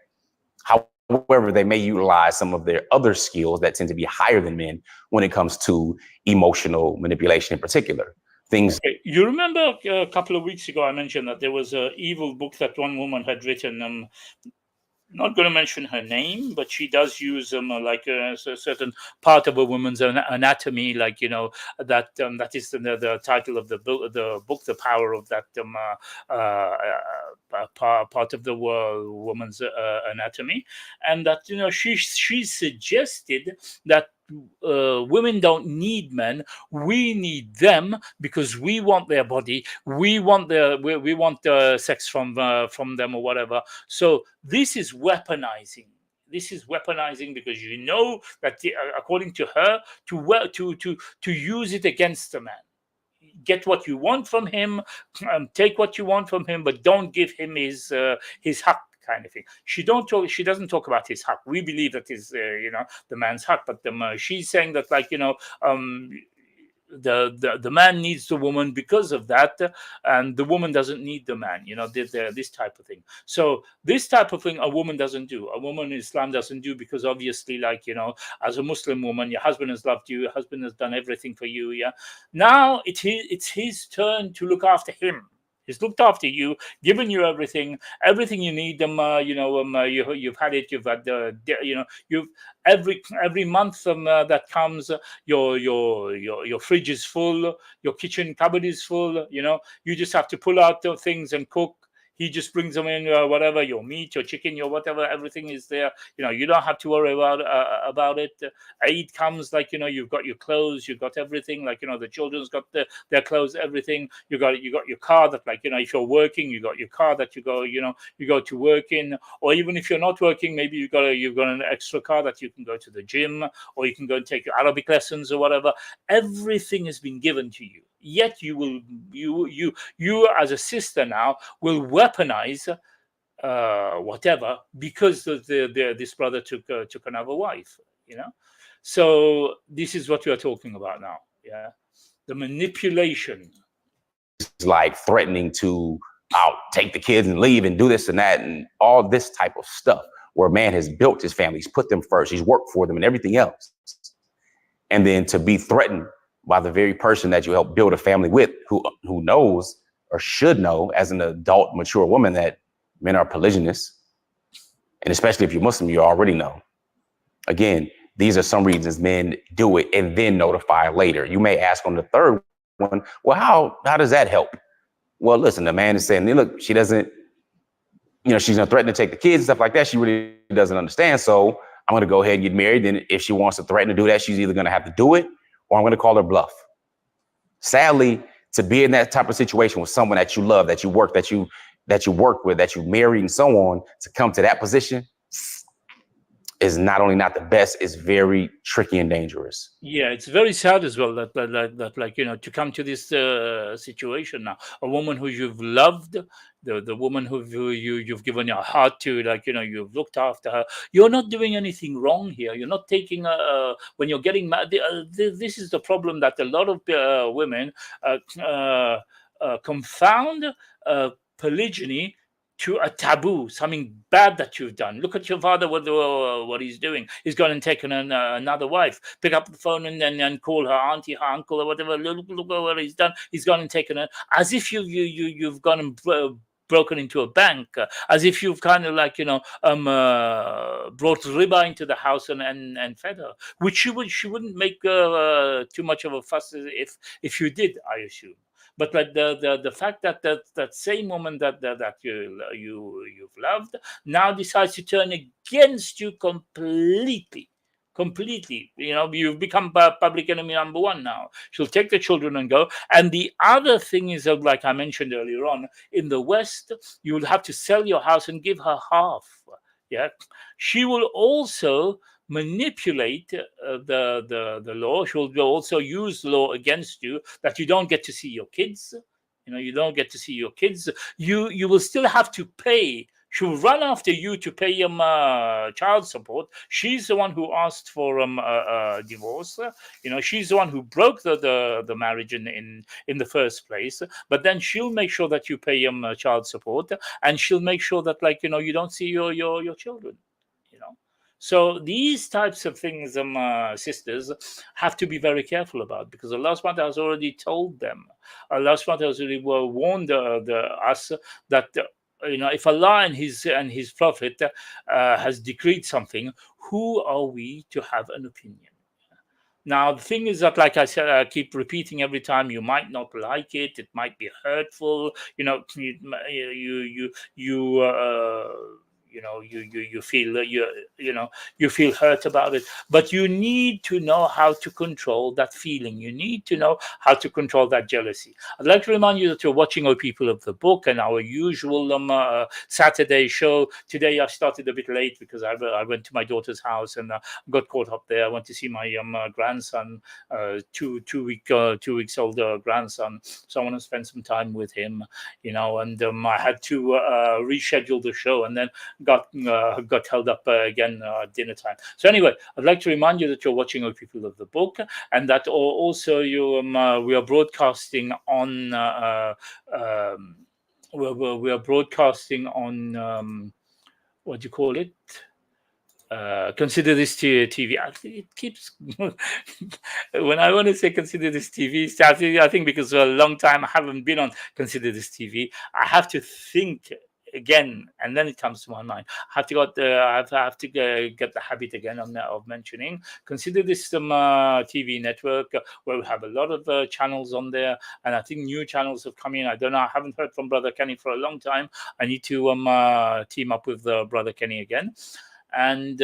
However, they may utilize some of their other skills that tend to be higher than men when it comes to emotional manipulation in particular. Things. Okay. You remember a couple of weeks ago, I mentioned that there was an evil book that one woman had written. Not going to mention her name, but she does use a certain part of a woman's anatomy, that is the title of the book, The Power of that part of the woman's anatomy, and that she suggested that women don't need men, we need them, because we want their body, we want we want sex from them or whatever. So this is weaponizing. This is weaponizing, because that according to her, to use it against the man. Get what you want from him, take what you want from him, but don't give him his haq, kind of thing. She doesn't talk about his haq. We believe that is the man's haq, but she's saying that, like, the man needs the woman because of that, and the woman doesn't need the man. This type of thing. So this type of thing a woman doesn't do. A woman in Islam doesn't do, because obviously, like, as a Muslim woman, your husband has loved you, your husband has done everything for you. Yeah. Now it's his turn to look after him. He's looked after you, given you everything you need. You've had it. You've had you've every month that comes, your fridge is full, your kitchen cupboard is full. You just have to pull out the things and cook. He just brings them in, whatever, your meat, your chicken, your whatever, everything is there. You don't have to worry about it. Eid comes, like, you've got your clothes, you've got everything, like, the children's got their clothes, everything. You got your car that, like, if you're working, you got your car that you go to work in. Or even if you're not working, maybe you've got an extra car that you can go to the gym, or you can go and take your Arabic lessons or whatever. Everything has been given to you. Yet you as a sister now will weaponize whatever, because this brother took another wife. So this is what we are talking about now. Yeah, the manipulation. It's like threatening to take the kids and leave and do this and that and all this type of stuff, where a man has built his family, he's put them first, he's worked for them and everything else, and then to be threatened by the very person that you help build a family with, who knows or should know as an adult, mature woman, that men are polygynous. And especially if you're Muslim, you already know. Again, these are some reasons men do it and then notify later. You may ask on the third one, well, how does that help? Well, listen, the man is saying, look, she doesn't, she's gonna threaten to take the kids and stuff like that. She really doesn't understand. So I'm gonna go ahead and get married. And if she wants to threaten to do that, she's either gonna have to do it, or I'm going to call her bluff. Sadly, to be in that type of situation with someone that you love, that you work with, that you marry and so on, to come to that position is not only not the best, it's very tricky and dangerous. Yeah, it's very sad as well that to come to this situation now. A woman who you've loved, the woman who you've given your heart to, you've looked after her. You're not doing anything wrong here. You're not taking when you're getting married. This is the problem, that a lot of women confound polygyny to a taboo, something bad that you've done. Look at your father, what he's doing. He's gone and taken another wife. Pick up the phone and call her auntie, her uncle, or whatever. Look at what he's done. He's gone and taken her, as if you've gone and broken into a bank, as if you've kind of brought riba into the house and fed her, which she wouldn't make too much of a fuss if you did, I assume. But the fact that same woman that you've loved now decides to turn against you completely. You've become public enemy number one now. She'll take the children and go. And the other thing is, like I mentioned earlier on, in the West, you will have to sell your house and give her half. Yeah, she will also manipulate the law. She will also use the law against you, that you don't get to see your kids. You don't get to see your kids. You will still have to pay. She will run after you to pay child support. She's the one who asked for divorce. She's the one who broke the marriage in the first place. But then she'll make sure that you pay child support, and she'll make sure that you don't see your children. So these types of things, sisters, have to be very careful about, because Allah SWT has already told them. Allah SWT has already warned us that if Allah and His Prophet has decreed something, who are we to have an opinion? Now, the thing is that, like I said, I keep repeating every time, you might not like it. It might be hurtful. You feel you feel hurt about it. But you need to know how to control that feeling. You need to know how to control that jealousy. I'd like to remind you that you're watching O People of the Book and our usual Saturday show. Today I started a bit late because I went to my daughter's house and got caught up there. I went to see my grandson, 2 weeks older grandson. So I want to spend some time with him, and I had to reschedule the show and then got held up again at dinner time. So anyway, I'd like to remind you that you're watching O People of the Book, and that also we are broadcasting on we are broadcasting on what do you call it? Consider this TV. It keeps when I want to say consider this TV. I think because for a long time I haven't been on consider this TV. I have to think again, and then it comes to my mind. I have to get the habit again of mentioning consider this TV network where we have a lot of channels on there, and I think new channels have come in. I don't know. I haven't heard from Brother Kenny for a long time. I need to team up with Brother Kenny again. And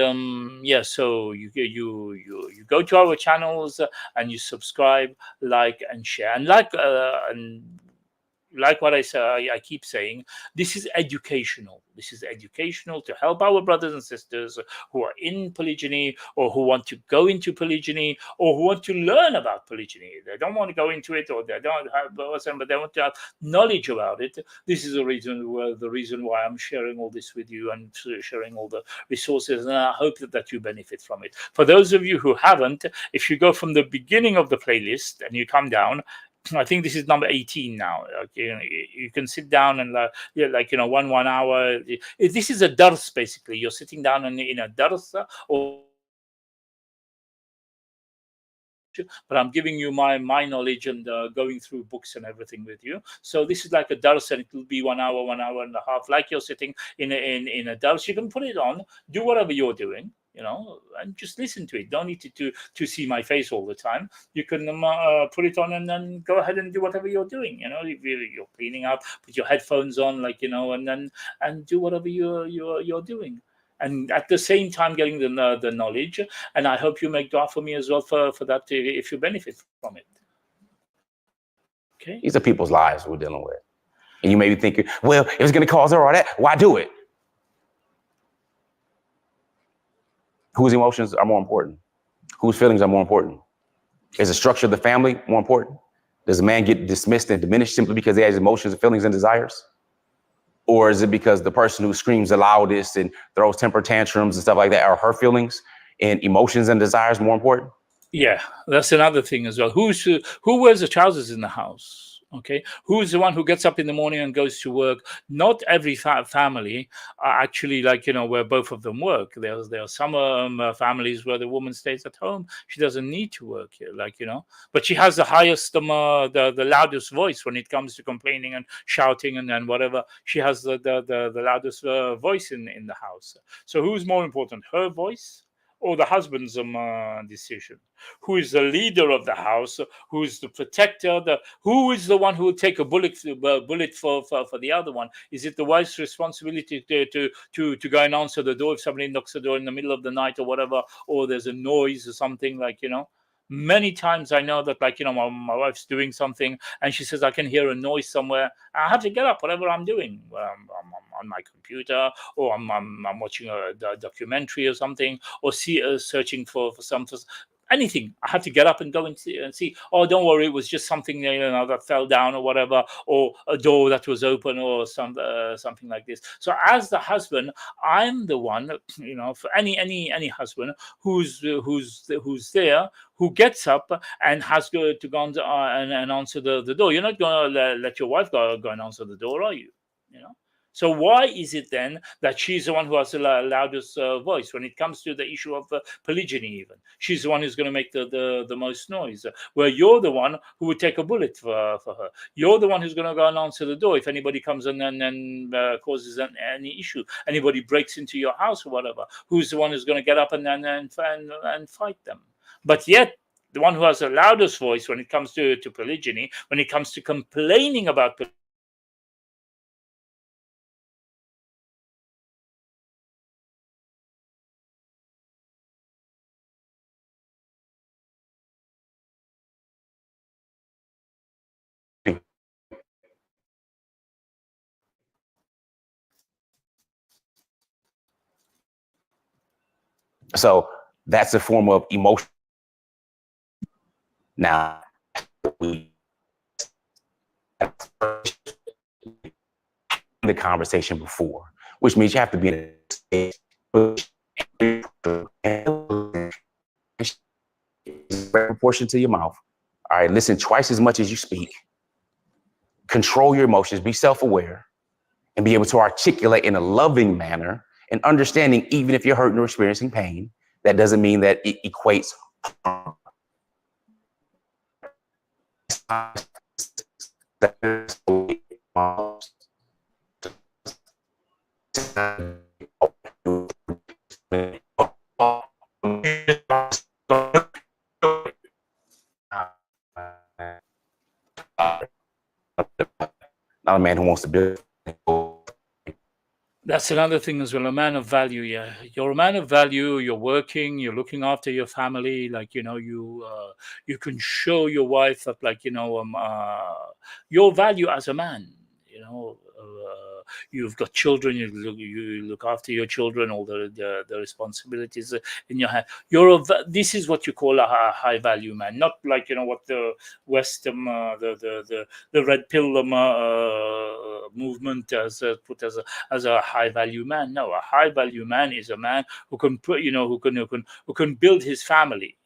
so you go to our channels and you subscribe, like, and share, and like what I say, I keep saying, this is educational. This is educational to help our brothers and sisters who are in polygyny or who want to go into polygyny or who want to learn about polygyny. They don't want to go into it, or they don't have, but they want to have knowledge about it. This is the reason why I'm sharing all this with you and sharing all the resources, and I hope that you benefit from it. For those of you who haven't, if you go from the beginning of the playlist and you come down, I think this is number 18 now. Okay, you can sit down and 1 hour. This is a dars basically. You're sitting down in a dars, but I'm giving you my knowledge and going through books and everything with you. So this is like a dars, and it will be 1 hour, 1 hour and a half, like you're sitting in a dars. You can put it on, do whatever you're doing, and just listen to it. Don't need to see my face all the time. You can put it on and then go ahead and do whatever you're doing. If you're cleaning up, put your headphones on, and do whatever you're doing. And at the same time, getting the knowledge. And I hope you make dua for me as well for that, if you benefit from it. Okay. These are people's lives we're dealing with. And you may be thinking, well, if it's going to cause her all that, why do it? Whose emotions are more important? Whose feelings are more important? Is the structure of the family more important? Does a man get dismissed and diminished simply because he has emotions, feelings, and desires? Or is it because the person who screams the loudest and throws temper tantrums and stuff like that are her feelings and emotions and desires more important? Yeah, that's another thing as well. Who wears the trousers in the house? Okay, who's the one who gets up in the morning and goes to work? Not every family are actually where both of them work. There are some families where the woman stays at home. She doesn't need to work, but she has the highest, the loudest voice when it comes to complaining and shouting and whatever. She has the loudest voice in the house. So who's more important, her voice or the husband's decision? Who is the leader of the house? Who is the protector? Who is the one who will take a bullet for the other one? Is it the wife's responsibility to go and answer the door if somebody knocks the door in the middle of the night or whatever, or there's a noise or something, Many times I know that my wife's doing something and she says I can hear a noise somewhere. I have to get up, whatever I'm doing. I'm on my computer, or I'm watching a documentary or something, or searching for something. Anything. I have to get up and go and see. Oh, don't worry, it was just something that fell down or whatever, or a door that was open or something like this. So as the husband, I'm the one, for any husband who's there, who gets up and has to go and answer the door. You're not going to let your wife go and answer the door, are you? So why is it then that she's the one who has the loudest voice when it comes to the issue of polygyny? Even she's the one who's going to make the most noise, where you're the one who would take a bullet for her. You're the one who's going to go and answer the door if anybody comes in and causes any issue. Anybody breaks into your house or whatever. Who's the one who's going to get up and fight them? But yet, the one who has the loudest voice when it comes to polygyny, when it comes to complaining about So that's a form of emotion. Now, we the conversation before, which means you have to be in a proportion to your mouth. All right, listen twice as much as you speak. Control your emotions, be self-aware, and be able to articulate in a loving manner and understanding, even if you're hurting or experiencing pain, that doesn't mean that it equates harm. Not a man who wants to build. That's another thing as well. A man of value, yeah. You're a man of value. You're working. You're looking after your family. Like you can show your wife that, like your value as a man. You've got children. You look after your children. All the responsibilities in your hand. This is what you call a high value man. Not like what the West the red pill movement has put as a high value man. No, a high value man is a man who can put who can build his family.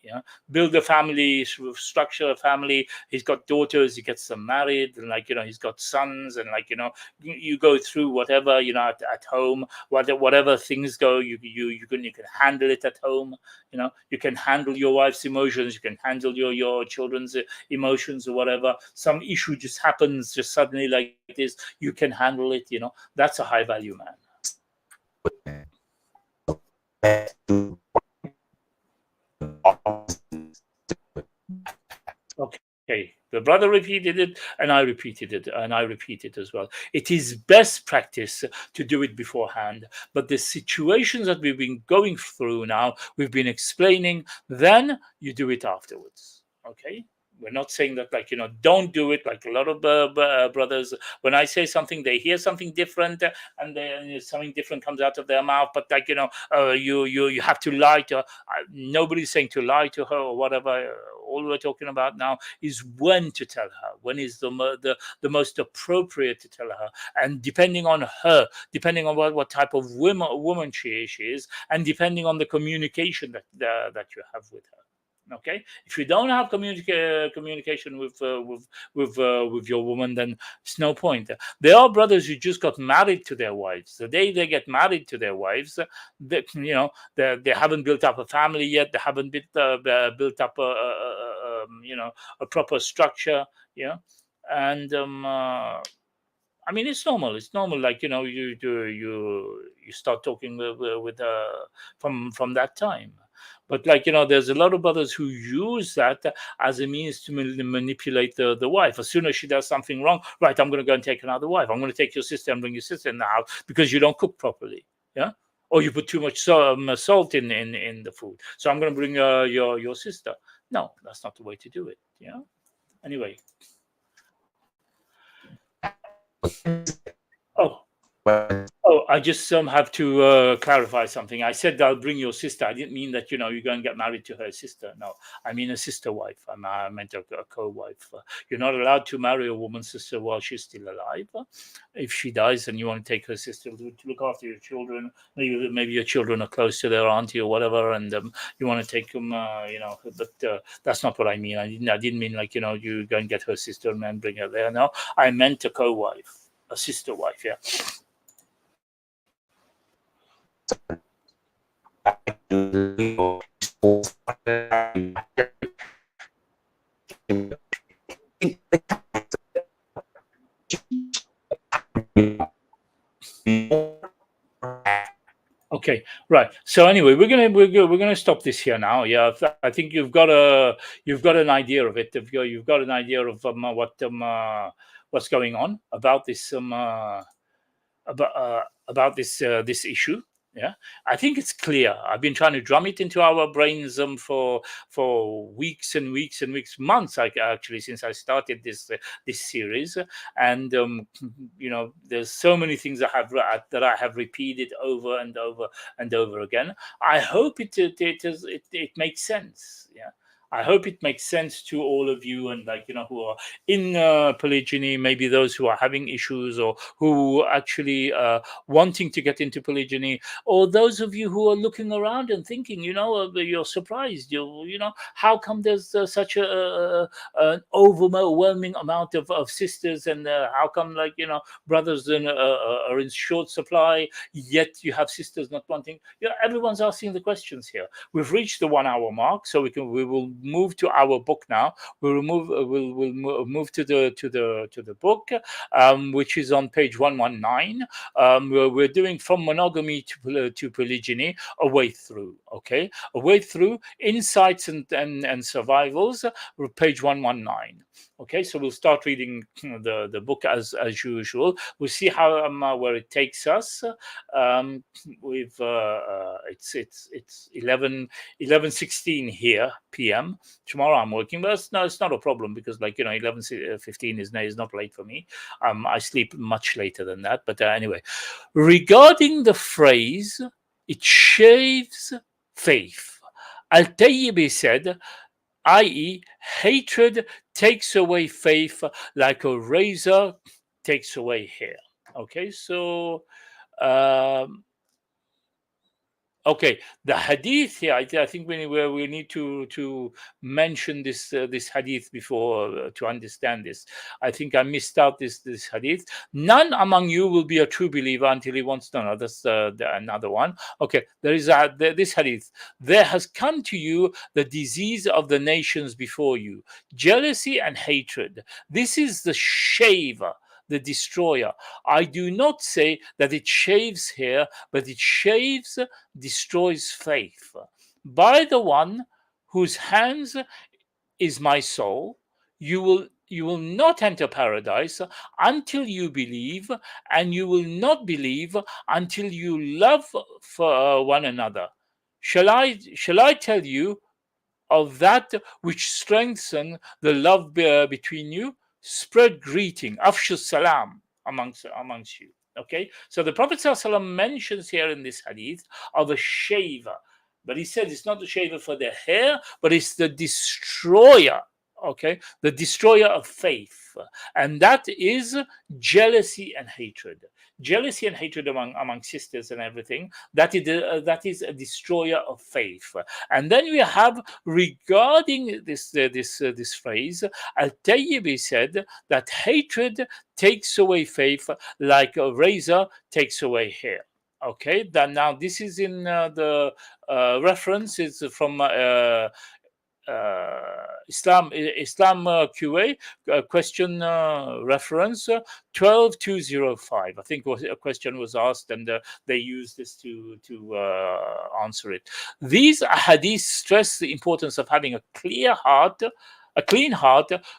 Build a family, structure a family. He's got daughters. He gets them married, and he's got sons, and you go through whatever at home, whatever things go. You can handle it at home. You can handle your wife's emotions. You can handle your children's emotions or whatever. Some issue just happens just suddenly like this. You can handle it. That's a high value man. Okay. The brother repeated it, and I repeated it, and I repeat it as well. It is best practice to do it beforehand, but the situations that we've been going through now, we've been explaining, then you do it afterwards. Okay? We're not saying that, don't do it. Like a lot of brothers, when I say something, they hear something different, and then something different comes out of their mouth. But you have to lie to her. Nobody's saying to lie to her or whatever. All we're talking about now is when to tell her. When is the most appropriate to tell her, and depending on her, depending on what type of woman she is, and depending on the communication that you have with her. Okay, if you don't have communication with your woman, then it's no point. There are brothers who just got married to their wives. The day they get married to their wives, they haven't built up a family yet. They haven't built up a proper structure. And I mean, it's normal. It's normal. You start talking with from that time. But there's a lot of brothers who use that as a means to manipulate the wife. As soon as she does something wrong, right, I'm going to go and take another wife. I'm going to take your sister and bring your sister in the house because you don't cook properly. Yeah. Or you put too much salt in the food. So I'm going to bring your sister. No, that's not the way to do it. Yeah. Anyway. I just have to clarify something. I said I'll bring your sister. I didn't mean that you're going to get married to her sister. No, I mean a sister wife. I meant a co-wife. You're not allowed to marry a woman's sister while she's still alive. If she dies and you want to take her sister to look after your children, maybe your children are close to their auntie or whatever, and you want to take them, but that's not what I mean. I didn't mean you go and get her sister and then bring her there. No, I meant a co-wife. A sister wife, yeah. Okay, right. So anyway, we're gonna stop this here now. Yeah, I think you've got an idea of it. You've got an idea of what's going on about this about this issue. Yeah, I think it's clear. I've been trying to drum it into our brains for weeks and weeks and weeks, months. Actually, since I started this series, and there's so many things that I have repeated over and over and over again. I hope it makes sense. Yeah. I hope it makes sense to all of you, and who are in polygyny, maybe those who are having issues or who actually wanting to get into polygyny, or those of you who are looking around and thinking, you're surprised. How come there's such an overwhelming amount of sisters, and how come brothers are in short supply, yet you have sisters not wanting. Everyone's asking the questions here. We've reached the 1 hour mark, so we will move to our book now. We'll move to the book, which is on page 119. We're doing from monogamy to polygyny, a way through. Okay, a way through insights and survivals. Page 119. Okay, so we'll start reading the book as usual. We'll see how where it takes us. We've it's 11:16 here p.m. Tomorrow I'm working, but it's not a problem, because 11:15 is not late for me. I sleep much later than that. But anyway, regarding the phrase, it shaves faith. Al-Tayyibi said, i.e., hatred takes away faith like a razor takes away hair. Okay, so okay, the hadith here. I think we need to mention this hadith before to understand this. I think I missed out this hadith. None among you will be a true believer until he wants to know. That's another one. Okay, there is this hadith. There has come to you the disease of the nations before you, jealousy and hatred. This is the shaver, the destroyer. I do not say that it shaves hair, but it shaves, destroys faith. By the one whose hands is my soul, you will not enter paradise until you believe, and you will not believe until you love for one another. Shall I tell you of that which strengthen the love between you? Spread greeting, afshu salam amongst you. Okay, so the Prophet ﷺ mentions here in this hadith of a shaver, but he said it's not the shaver for the hair, but it's the destroyer. Okay, the destroyer of faith, and that is jealousy and hatred. Jealousy and hatred among sisters and everything. That is a destroyer of faith. And then we have, regarding this phrase, Al-Tayyibi said that hatred takes away faith like a razor takes away hair. Okay, now this is in the reference is from Islam QA question reference 12205. I think a question was asked, and they used this to answer it. These hadiths stress the importance of having a clean heart,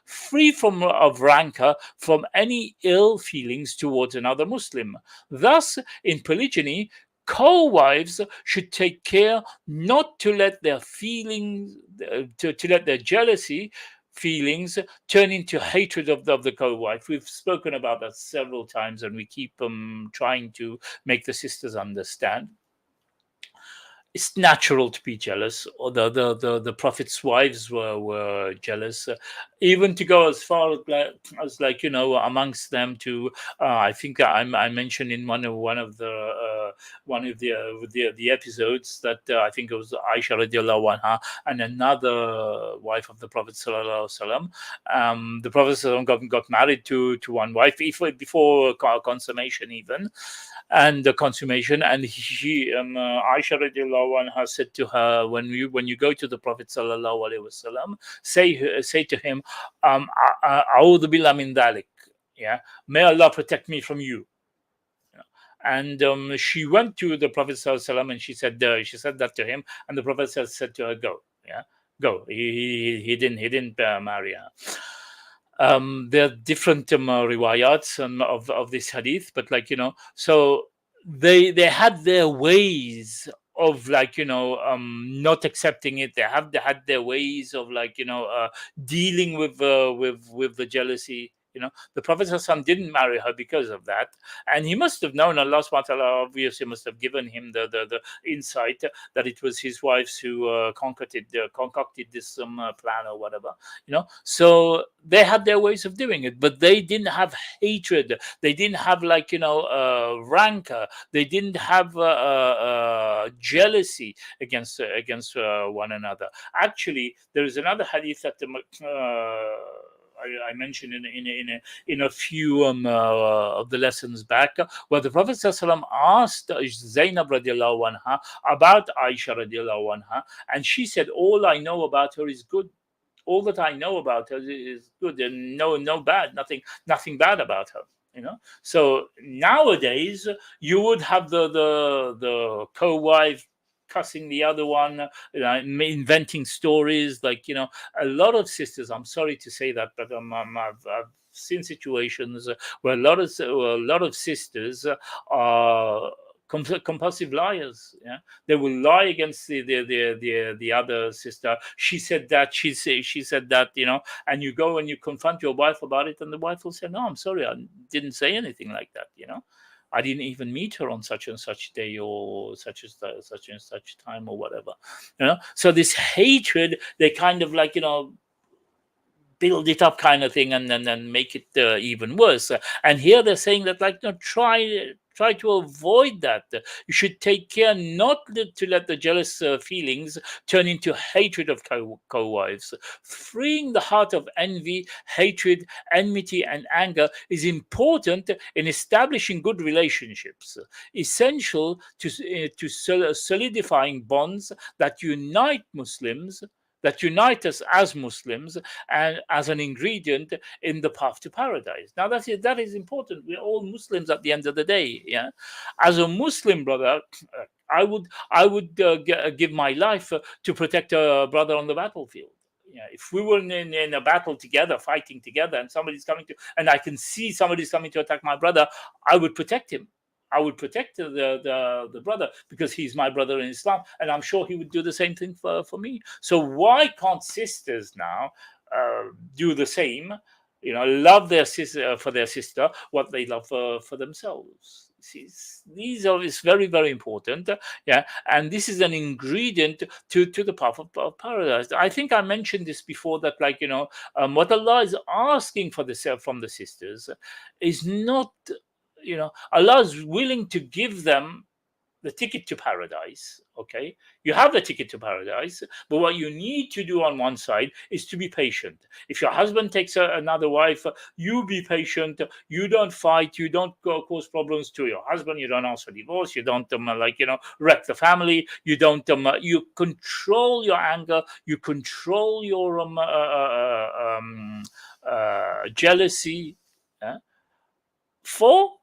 free of rancor, from any ill feelings towards another Muslim. Thus, in polygyny, co-wives should take care not to let their feelings, to let their jealousy feelings turn into hatred of the co-wife. We've spoken about that several times, and we keep trying to make the sisters understand. It's natural to be jealous, or the Prophet's wives were jealous, even to go as far as amongst them to I think I mentioned in one of the episodes that I think it was Aisha radiallahu anha and another wife of the Prophet sallallahu alaihi wasallam. The Prophet sallallahu alaihi wasallam got married to one wife before consummation even. And the consummation, and Aisha radiallahu anha said to her, when you go to the Prophet sallallahu alaihi wasallam, say to him, A'udhu billah min dhalik. Yeah, may Allah protect me from you. and she went to the Prophet ﷺ, and she said that to him, and the Prophet said to her, "Go, yeah, go." He didn't marry her. There are different riwayats of this hadith, but so they had their ways of not accepting it. They had their ways of dealing with the jealousy. The Prophet ﷺ didn't marry her because of that, and he must have known. Allah subhanahu wa ta'ala obviously must have given him the insight that it was his wives who concocted this plan or whatever. So they had their ways of doing it, but they didn't have hatred. They didn't have rancor. They didn't have jealousy against one another. Actually, there is another hadith that I mentioned in a few of the lessons back, where the Prophet ﷺ asked Zainab radiallahu anha about Aisha radiallahu anha, and she said, "All I know about her is good. All that I know about her is good, and no bad, nothing bad about her." So nowadays you would have the co-wife cussing the other one, inventing stories. A lot of sisters, I'm sorry to say that, but I've seen situations where a lot of sisters are compulsive liars. Yeah, they will lie against the other sister. She said that. She said that. And you go and you confront your wife about it, and the wife will say, "No, I'm sorry, I didn't say anything like that. I didn't even meet her on such and such day, or such and such time, or whatever." So this hatred, they kind of build it up, kind of thing, and then make it even worse. And here they're saying that try to avoid that. You should take care not to let the jealous feelings turn into hatred of co-wives. Freeing the heart of envy, hatred, enmity, and anger is important in establishing good relationships, essential to solidifying bonds that unite us as Muslims, and as an ingredient in the path to paradise. Now that is important. We're all Muslims at the end of the day. Yeah, as a Muslim brother, I would give my life to protect a brother on the battlefield. Yeah, if we were in a battle together, fighting together, and and I can see somebody's coming to attack my brother, I would protect him. I would protect the brother, because he's my brother in Islam, and I'm sure he would do the same thing for me. So why can't sisters now do the same? Love their sister for their sister what they love for themselves. These are is very, very important. Yeah, and this is an ingredient to the path of paradise. I think I mentioned this before, that what Allah is asking from the sisters is not. Allah is willing to give them the ticket to paradise. Okay, you have the ticket to paradise, but what you need to do on one side is to be patient. If your husband takes another wife, you be patient. You don't fight. You don't cause problems to your husband. You don't ask for divorce. You don't wreck the family. You don't you control your anger. You control your jealousy. For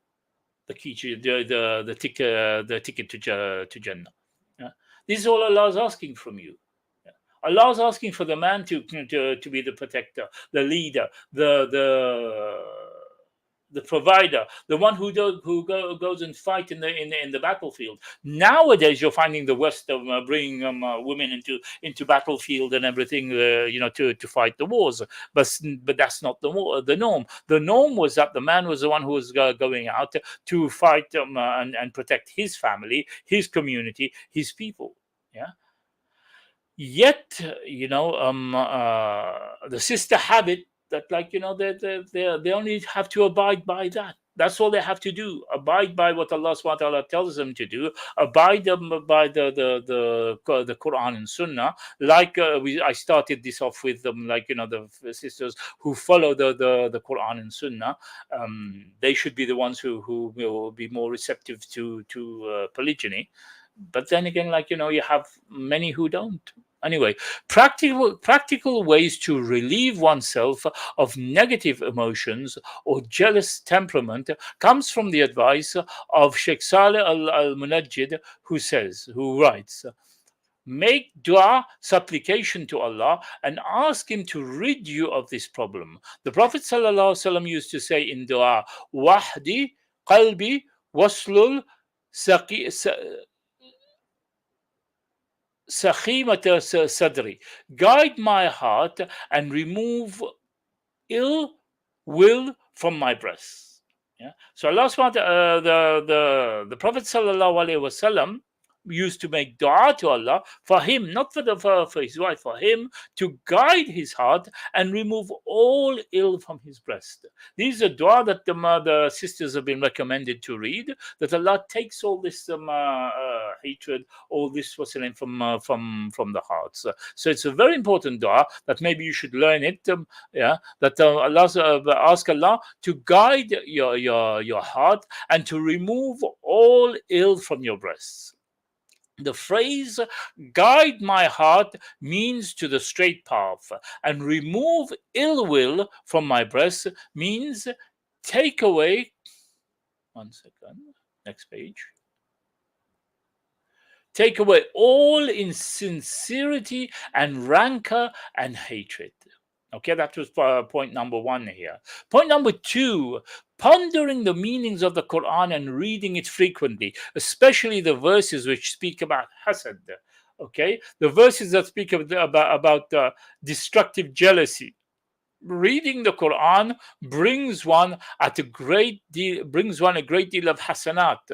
the key to the ticket to Jannah. Yeah. This is all Allah is asking from you. Yeah. Allah is asking for the man to be the protector, the leader, the provider, the one who goes and fight in the battlefield. Nowadays, you're finding the West bringing women into battlefield and everything, to fight the wars. But that's not the norm. The norm was that the man was the one who was going out to fight and protect his family, his community, his people. Yeah. Yet, the sister have it that they only have to abide by that. That's all they have to do. Abide by what Allah subhanahu wa ta'ala tells them to do. Abide by the Quran and Sunnah. I started this off with them, the sisters who follow the Quran and Sunnah. They should be the ones who will be more receptive to polygyny. But then again, you have many who don't. Anyway, practical ways to relieve oneself of negative emotions or jealous temperament comes from the advice of Sheikh Saleh al-Munajjid, who writes, make dua, supplication to Allah, and ask Him to rid you of this problem. The Prophet ﷺ used to say in dua, Wahdi qalbi waslul sakhimata sadri. Guide my heart and remove ill will from my breast. Yeah. So Allah subhanahu the Prophet sallallahu alaihi wasallam used to make dua to Allah for him, not for his wife, for him to guide his heart and remove all ill from his breast. These are dua that the sisters have been recommended to read, that Allah takes all this hatred, all this what's the name from the hearts. So it's a very important dua that maybe you should learn it. That Allah ask Allah to guide your heart and to remove all ill from your breasts. The phrase guide my heart means to the straight path, and remove ill will from my breast means take away. One second, next page. Take away all insincerity and rancor and hatred. Okay, that was point number one here. Point number two, pondering the meanings of the Quran and reading it frequently, especially the verses which speak about hasad. Okay, the verses that speak about destructive jealousy. Reading the Quran brings one a great deal of hasanat,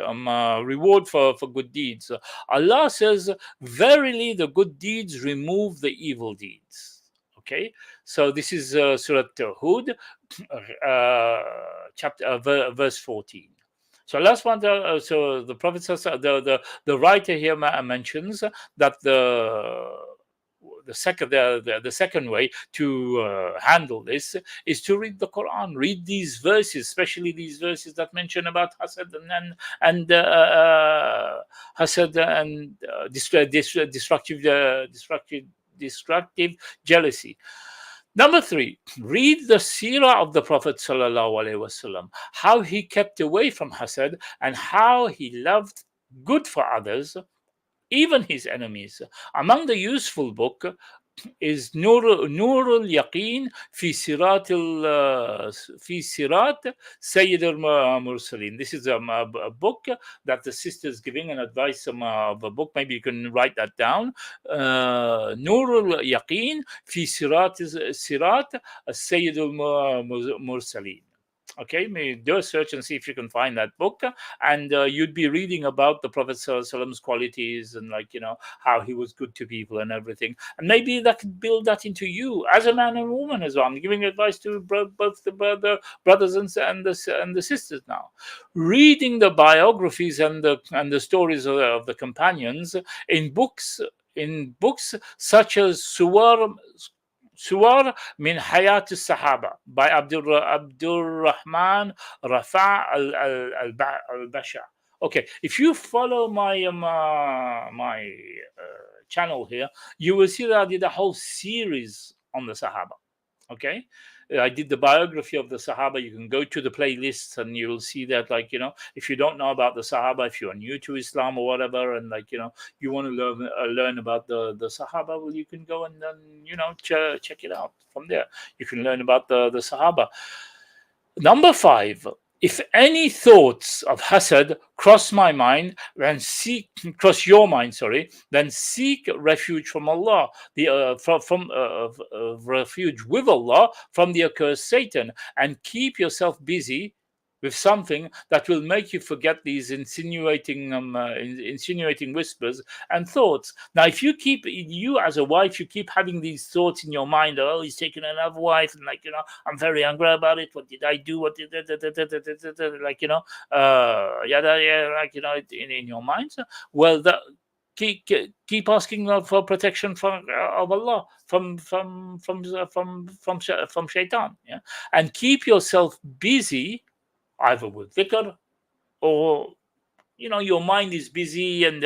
reward for good deeds. Allah says, "Verily, the good deeds remove the evil deeds." Okay, so this is Surah Hud, verse 14. So last one, so the Prophet says, the writer here mentions that the second way to handle this is to read the Quran, read these verses, especially these verses that mention about hasad and destructive jealousy. Number three, read the seerah of the Prophet sallallahu alaihi wasallam, how he kept away from hasad and how he loved good for others, even his enemies. Among the useful book is Nurul Yaqeen fi Sirat Sayyid al-Mursaleen. This is a book that the sisters giving an advice of a book. Maybe you can write that down. Nurul Yaqeen fi Sirat Sayyid al-Mursaleen. Okay, maybe do a search and see if you can find that book, and you'd be reading about the Prophet ﷺ's qualities and how he was good to people and everything, and maybe that could build that into you as a man and woman as well. I'm giving advice to both the brothers and the sisters now. Reading the biographies and the stories of the companions in books such as Suwar min Hayat al-Sahaba by Abdurrahman Rafa al-Basha. Okay, if you follow my channel here, you will see that I did a whole series on the Sahaba. Okay, I did the biography of the Sahaba. You can go to the playlists and you'll see that, if you don't know about the Sahaba, if you're new to Islam or whatever, and you want to learn about the Sahaba, well, you can go and then check it out from there. You can learn about the Sahaba. Number 5. If any thoughts of hasad cross your mind, then seek refuge from Allah, refuge with Allah from the accursed Satan, and keep yourself busy with something that will make you forget these insinuating whispers and thoughts. Now, if you as a wife, you keep having these thoughts in your mind, oh, he's taking another wife, and I'm very angry about it. What did I do? What did in your mind? Well, keep asking for protection of Allah from shaitan, yeah, and keep yourself busy either with dhikr or your mind is busy, and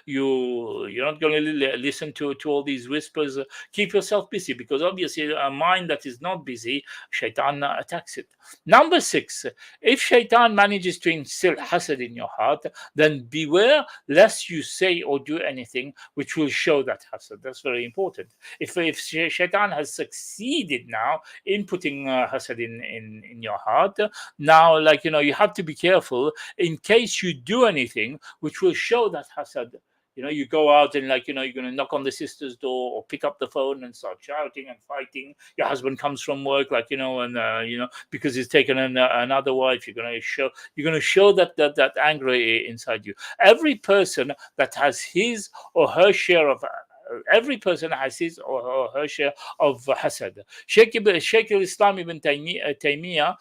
you're not going to listen to all these whispers. Keep yourself busy, because obviously a mind that is not busy, shaitan attacks it. Number 6, if shaitan manages to instill hasad in your heart, then beware lest you say or do anything which will show that hasad. That's very important. If shaitan has succeeded now in putting hasad in your heart, now, you have to be careful in case you do anything which will show that hasad. You go out and, you're going to knock on the sister's door or pick up the phone and start shouting and fighting. Your husband comes from work, and because he's taken another wife, you're going to show that anger inside you. Every person that has his or her share of every person has his or her share of hasad. Sheikh al-Islam ibn Taymiyyah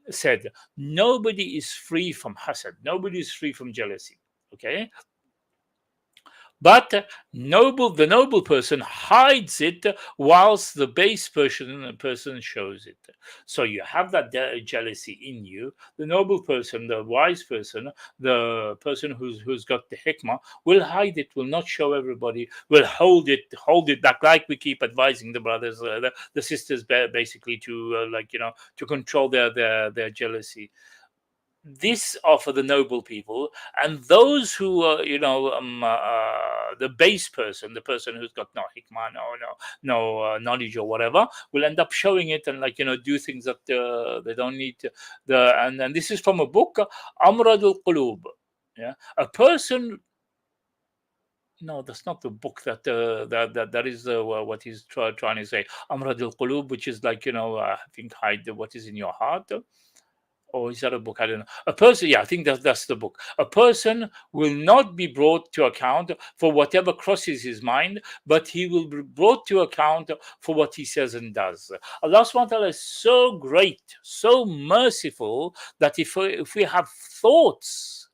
said, nobody is free from hasad. Nobody is free from jealousy. Okay? But the noble person hides it, whilst the base person shows it. So you have that jealousy in you. The noble person, the wise person, the person who's got the hikmah, will hide it, will not show everybody, will hold it back, like we keep advising the brothers, the sisters, basically to to control their jealousy. This are for the noble people, and those who are, the base person, the person who's got no hikmah, no knowledge or whatever, will end up showing it and do things that they don't need to. And this is from a book, Amradul Qulub. Yeah, a person. No, that's not the book that is what he's trying to say. Amradul Qulub, which is I think hide what is in your heart. Or is that a book? I don't know. A person, yeah, I think that's the book. A person will not be brought to account for whatever crosses his mind, but he will be brought to account for what he says and does. Allah subhanahu wa ta'ala is so great, so merciful, that if we have thoughts,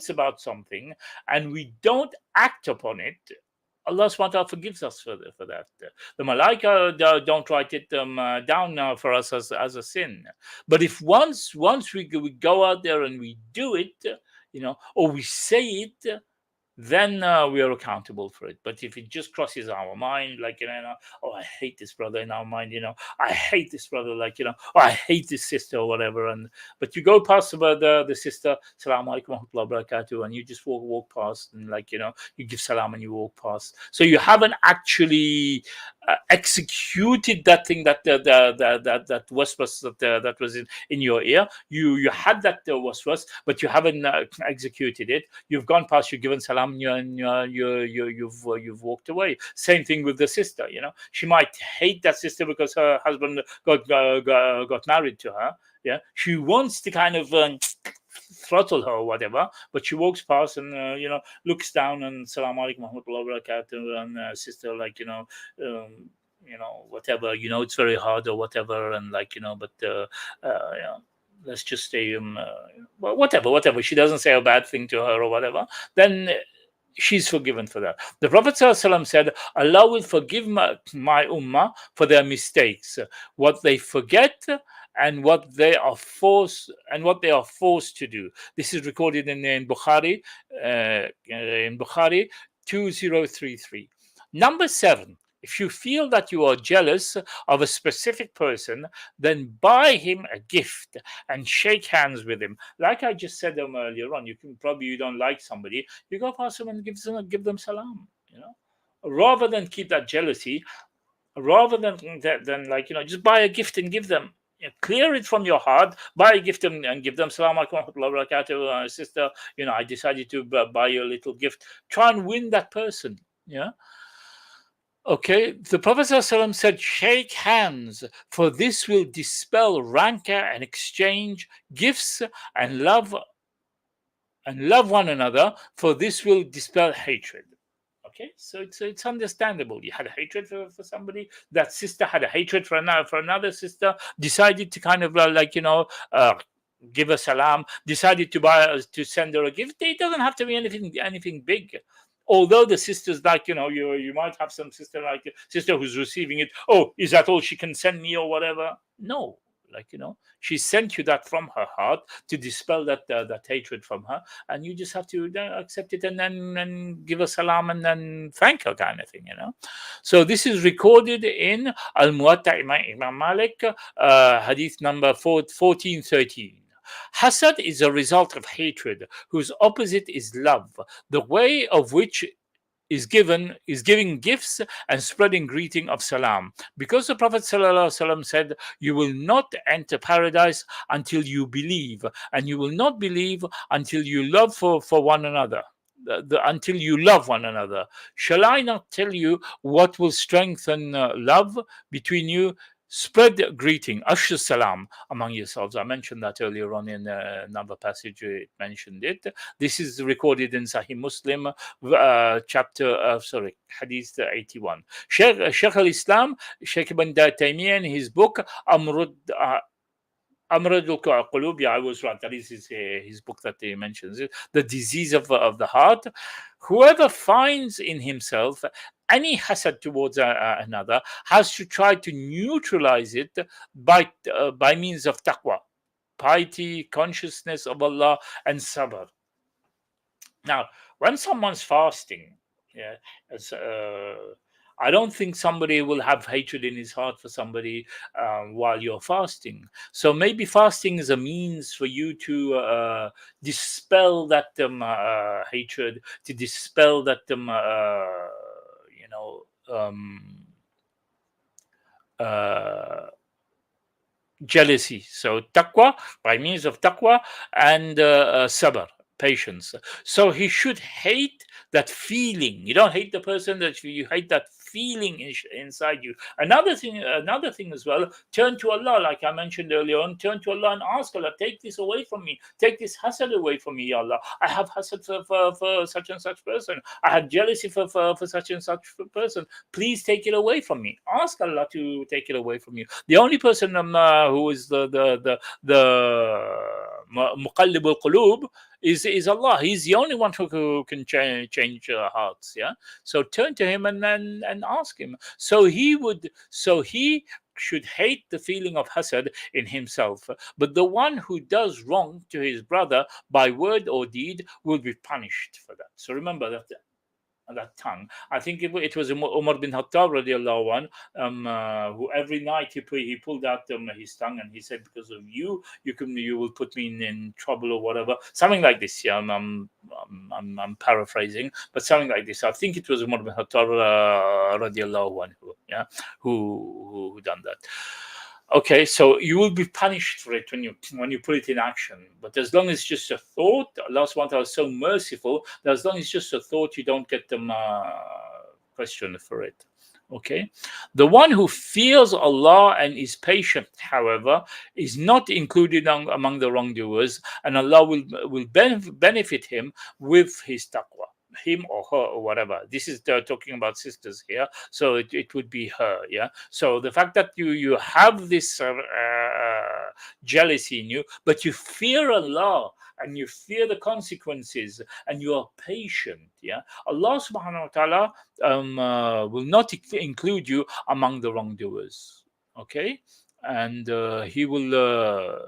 about something and we don't act upon it, Allah subhanahu wa ta'ala forgives us for that. The malaika don't write it down for us as a sin. But if once we go out there and we do it, or we say it, then we are accountable for it. But if it just crosses our mind, oh, I hate this brother, in our mind, I hate this brother, oh, I hate this sister or whatever, but you go past the sister, Salaam alaikum wa rahmatullahi wa barakatuh, and you just walk past, and you give salam and you walk past. So you haven't actually executed that thing that waswas that was in your ear. You had that waswas, but you haven't executed it. You've gone past, you've given salam, and you've walked away. Same thing with the sister. She might hate that sister because her husband got married to her. Yeah, she wants to kind of throttle her or whatever, but she walks past and looks down and salam alaikum wa rahmatullahi wa barakatuh, and sister, whatever, it's very hard or whatever, and but let's just say well, whatever, she doesn't say a bad thing to her or whatever, then she's forgiven for that. The Prophet ﷺ said, Allah will forgive my ummah for their mistakes, what they forget and what they are forced to do. This is recorded in Bukhari, 2033. Number 7, if you feel that you are jealous of a specific person, then buy him a gift and shake hands with him. Like I just said earlier on, you don't like somebody, you go past them and give them salam. Rather than keep that jealousy, rather than just buy a gift and give them. Clear it from your heart, buy a gift and give them salam alaikum wa rahmatullahi wa barakatuh, sister, I decided to buy you a little gift. Try and win that person. Yeah. Okay, the Prophet ﷺ said, shake hands, for this will dispel rancor and exchange gifts, and love one another, for this will dispel hatred. Okay, so it's understandable. You had a hatred for somebody. That sister had a hatred for another sister. Decided to kind of give a salam. Decided to send her a gift. It doesn't have to be anything big. Although the sisters, you might have some sister who's receiving it. Oh, is that all she can send me or whatever? No. Like, she sent you that from her heart to dispel that hatred from her, and you just have to accept it and then give a salam and then thank her, kind of thing. So this is recorded in Al-Muwatta Imam Malik, hadith number 1413. Hasad is a result of hatred, whose opposite is love, the way of which is giving gifts and spreading greeting of salam. Because the Prophet ﷺ said, "You will not enter paradise until you believe, and you will not believe until you love for one another." Until you love one another. Shall I not tell you what will strengthen love between you? Spread greeting, Ashur salam, among yourselves. I mentioned that earlier on in another passage. It mentioned it. This is recorded in Sahih Muslim, Hadith 81. Sheikh al-Islam, Sheikh Ibn Taymiyyah, in his book Amrud al-Qulub, I was right. That is his book that he mentions it. The disease of the heart. Whoever finds in himself any hasad towards another has to try to neutralize it by means of taqwa, piety, consciousness of Allah, and sabr. Now, when someone's fasting, I don't think somebody will have hatred in his heart for somebody while you're fasting. So maybe fasting is a means for you to dispel that hatred, to dispel that jealousy. So taqwa, by means of taqwa, and sabr, patience. So he should hate that feeling. You don't hate the person, that you hate that feeling inside you. Another thing as well, turn to Allah, like I mentioned earlier on. Turn to Allah and ask Allah, take this away from me, take this hasad away from me, Ya Allah. I have hasad for such and such person. I have jealousy for such and such person. Please take it away from me. Ask Allah to take it away from you. The only person who is the muqallib al-qulub is Allah. He's the only one who can change hearts. Yeah. So turn to Him and ask Him. So he should hate the feeling of hasad in himself. But the one who does wrong to his brother by word or deed will be punished for that. So remember that tongue. I think it was Umar bin Khattab radiallahu anh, who every night he pulled out his tongue, and he said, because of you will put me in trouble or whatever, something like this. Yeah, I'm paraphrasing, but something like this. I think it was Umar bin Khattab radiallahu anh, yeah, who done that. Okay, so you will be punished for it when you put it in action. But as long as it's just a thought, Allah subhanahu wa ta'ala is so merciful that as long as it's just a thought, you don't get them questioned for it. Okay, the one who fears Allah and is patient, however, is not included among the wrongdoers, and Allah will benefit him with his taqwa. Him or her or whatever. This is talking about sisters here, so it would be her. Yeah. So the fact that you have this jealousy in you, but you fear Allah and you fear the consequences, and you are patient. Yeah. Allah subhanahu wa ta'ala will not include you among the wrongdoers. Okay, and He will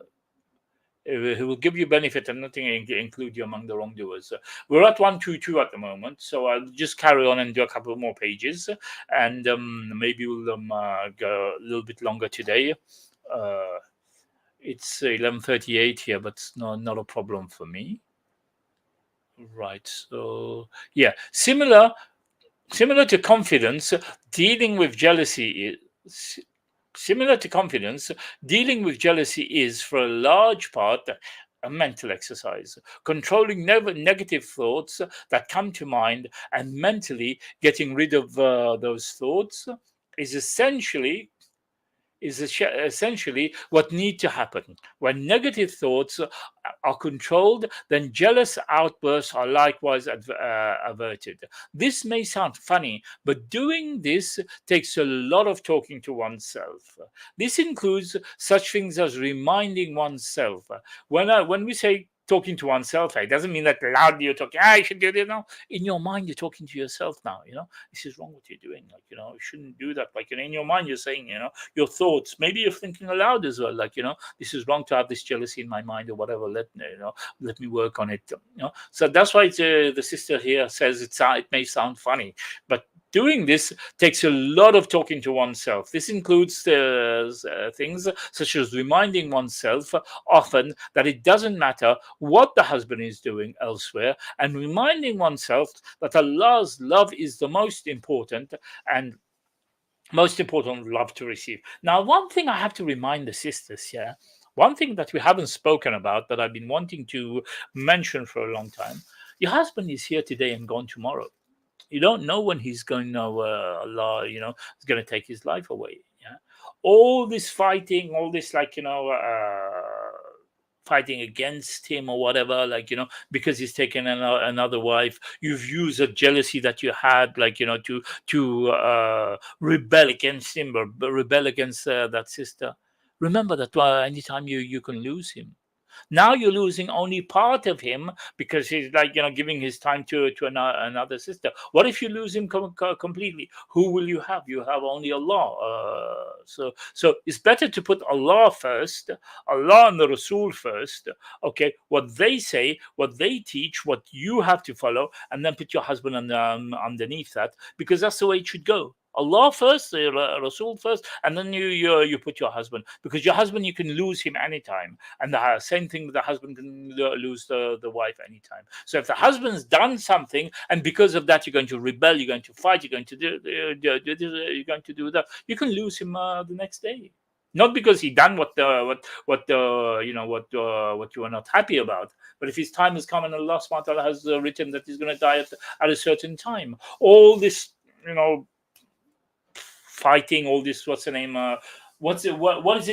give you benefit and nothing include you among the wrongdoers. We're at 122 at the moment, so I'll just carry on and do a couple more pages, and maybe we'll go a little bit longer today. It's 11:38 here, but it's not a problem for me. Right. So yeah, similar to confidence, dealing with jealousy is. Similar to confidence, dealing with jealousy is, for a large part, a mental exercise. Controlling negative thoughts that come to mind and mentally getting rid of those thoughts is essentially what need to happen. When negative thoughts are controlled, then jealous outbursts are likewise averted. This may sound funny, but doing this takes a lot of talking to oneself. This includes such things as reminding oneself. When we say talking to oneself. It doesn't mean that loudly you're talking, I should do this now. In your mind, you're talking to yourself now, this is wrong what you're doing. You shouldn't do that. In your mind, you're saying, your thoughts. Maybe you're thinking aloud as well, this is wrong to have this jealousy in my mind or whatever. Let me work on it. So that's why the sister here says it may sound funny, but doing this takes a lot of talking to oneself. This includes things such as reminding oneself often that it doesn't matter what the husband is doing elsewhere, and reminding oneself that Allah's love is the most important and most important love to receive. Now, one thing I have to remind the sisters here, one thing that we haven't spoken about that I've been wanting to mention for a long time, your husband is here today and gone tomorrow. You don't know when he's going to, Allah, is going to take his life away. Yeah, all this fighting, all this fighting against him or whatever, because he's taken another wife. You've used a jealousy that you had, to rebel against him or rebel against that sister. Remember that anytime you can lose him. Now you're losing only part of him because he's giving his time to another sister. What if you lose him completely? Who will you have? You have only Allah. So it's better to put Allah first, Allah and the Rasul first. Okay, what they say, what they teach, what you have to follow, and then put your husband underneath that, because that's the way it should go. Allah first, Rasul first, and then you put your husband, because your husband, you can lose him anytime, and the same thing, the husband can lose the wife anytime. So if the husband's done something, and because of that you're going to rebel, you're going to fight, you're going to do this, you're going to do that, you can lose him the next day. Not because he done what you are not happy about, but if his time has come and Allah subhanahu wa ta'ala has written that he's going to die at a certain time. All this, fighting, all this, what's the name? What is it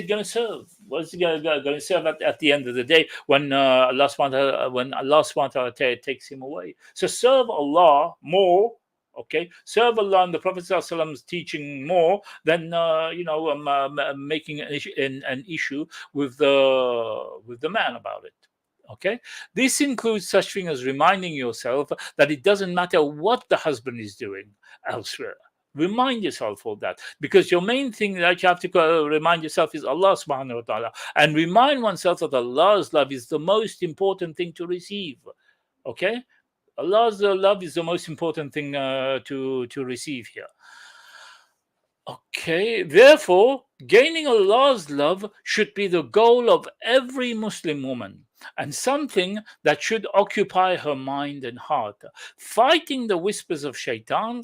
going to serve? What is it going to serve at the end of the day when Allah subhanahu wa ta'ala takes him away? So serve Allah more. Okay, serve Allah and the Prophet ﷺ's teaching more than making an issue with the man about it. Okay, this includes such thing as reminding yourself that it doesn't matter what the husband is doing elsewhere. Remind yourself of that, because your main thing that you have to remind yourself is Allah subhanahu wa ta'ala, and remind oneself that Allah's love is the most important thing to receive. Okay, Allah's love is the most important thing to receive here. Okay, therefore, gaining Allah's love should be the goal of every Muslim woman, and something that should occupy her mind and heart. Fighting the whispers of shaitan,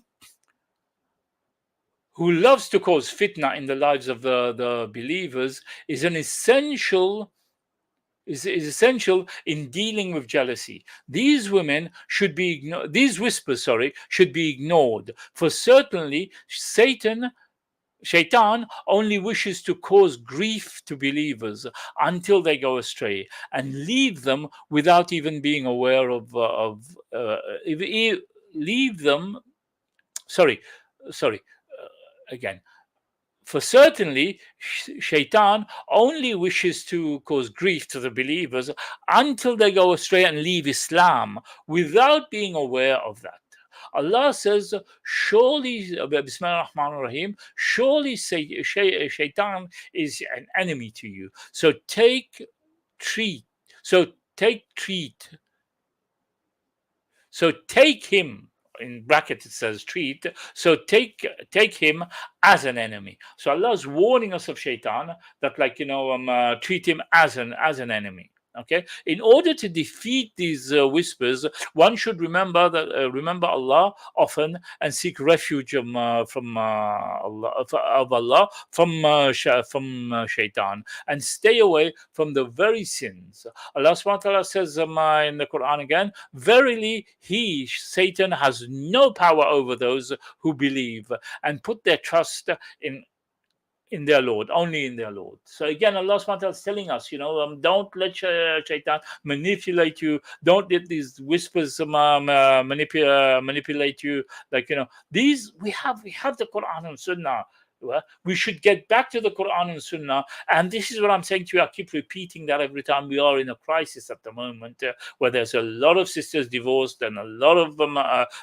who loves to cause fitna in the lives of the believers, is essential in dealing with jealousy. These whispers, should be ignored, for certainly Shaitan only wishes to cause grief to believers until they go astray and leave them without even being aware again. For certainly, Shaitan only wishes to cause grief to the believers until they go astray and leave Islam without being aware of that. Allah says, surely, Bismillah ar-Rahman ar-Rahim, surely Shaitan is an enemy to you. So take him, in brackets it says treat, so take him as an enemy. So Allah is warning us of Shaitan, that treat him as an enemy. Okay, in order to defeat these whispers, one should remember Allah often and seek refuge from Allah from Shaitan, and stay away from the very sins. Allah subhanahu wa ta'ala says in the Quran again, verily Satan has no power over those who believe and put their trust in their Lord, only in their Lord. So again, Allah subhanahu wa ta'ala is telling us, don't let Shaitan manipulate you. Don't let these whispers manipulate you. These we have the Quran and Sunnah. We should get back to the Quran and Sunnah. And this is what I'm saying to you. I keep repeating that every time. We are in a crisis at the moment where there's a lot of sisters divorced and a lot of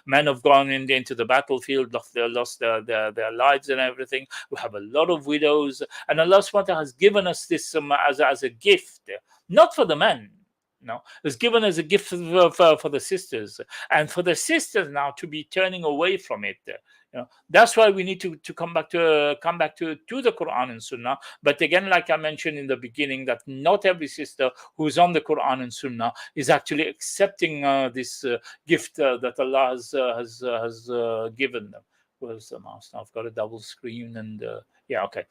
men have gone into the battlefield, lost their lives and everything. We have a lot of widows. And Allah subhanahu wa ta'ala has given us this as a gift, not for the men. No, it's given as a gift for the sisters, and for the sisters now to be turning away from it. That's why we need to come back to the Quran and Sunnah. But again, like I mentioned in the beginning, that not every sister who's on the Quran and Sunnah is actually accepting this gift that Allah has given them. Where's the mouse now? I've got a double screen, and yeah, okay.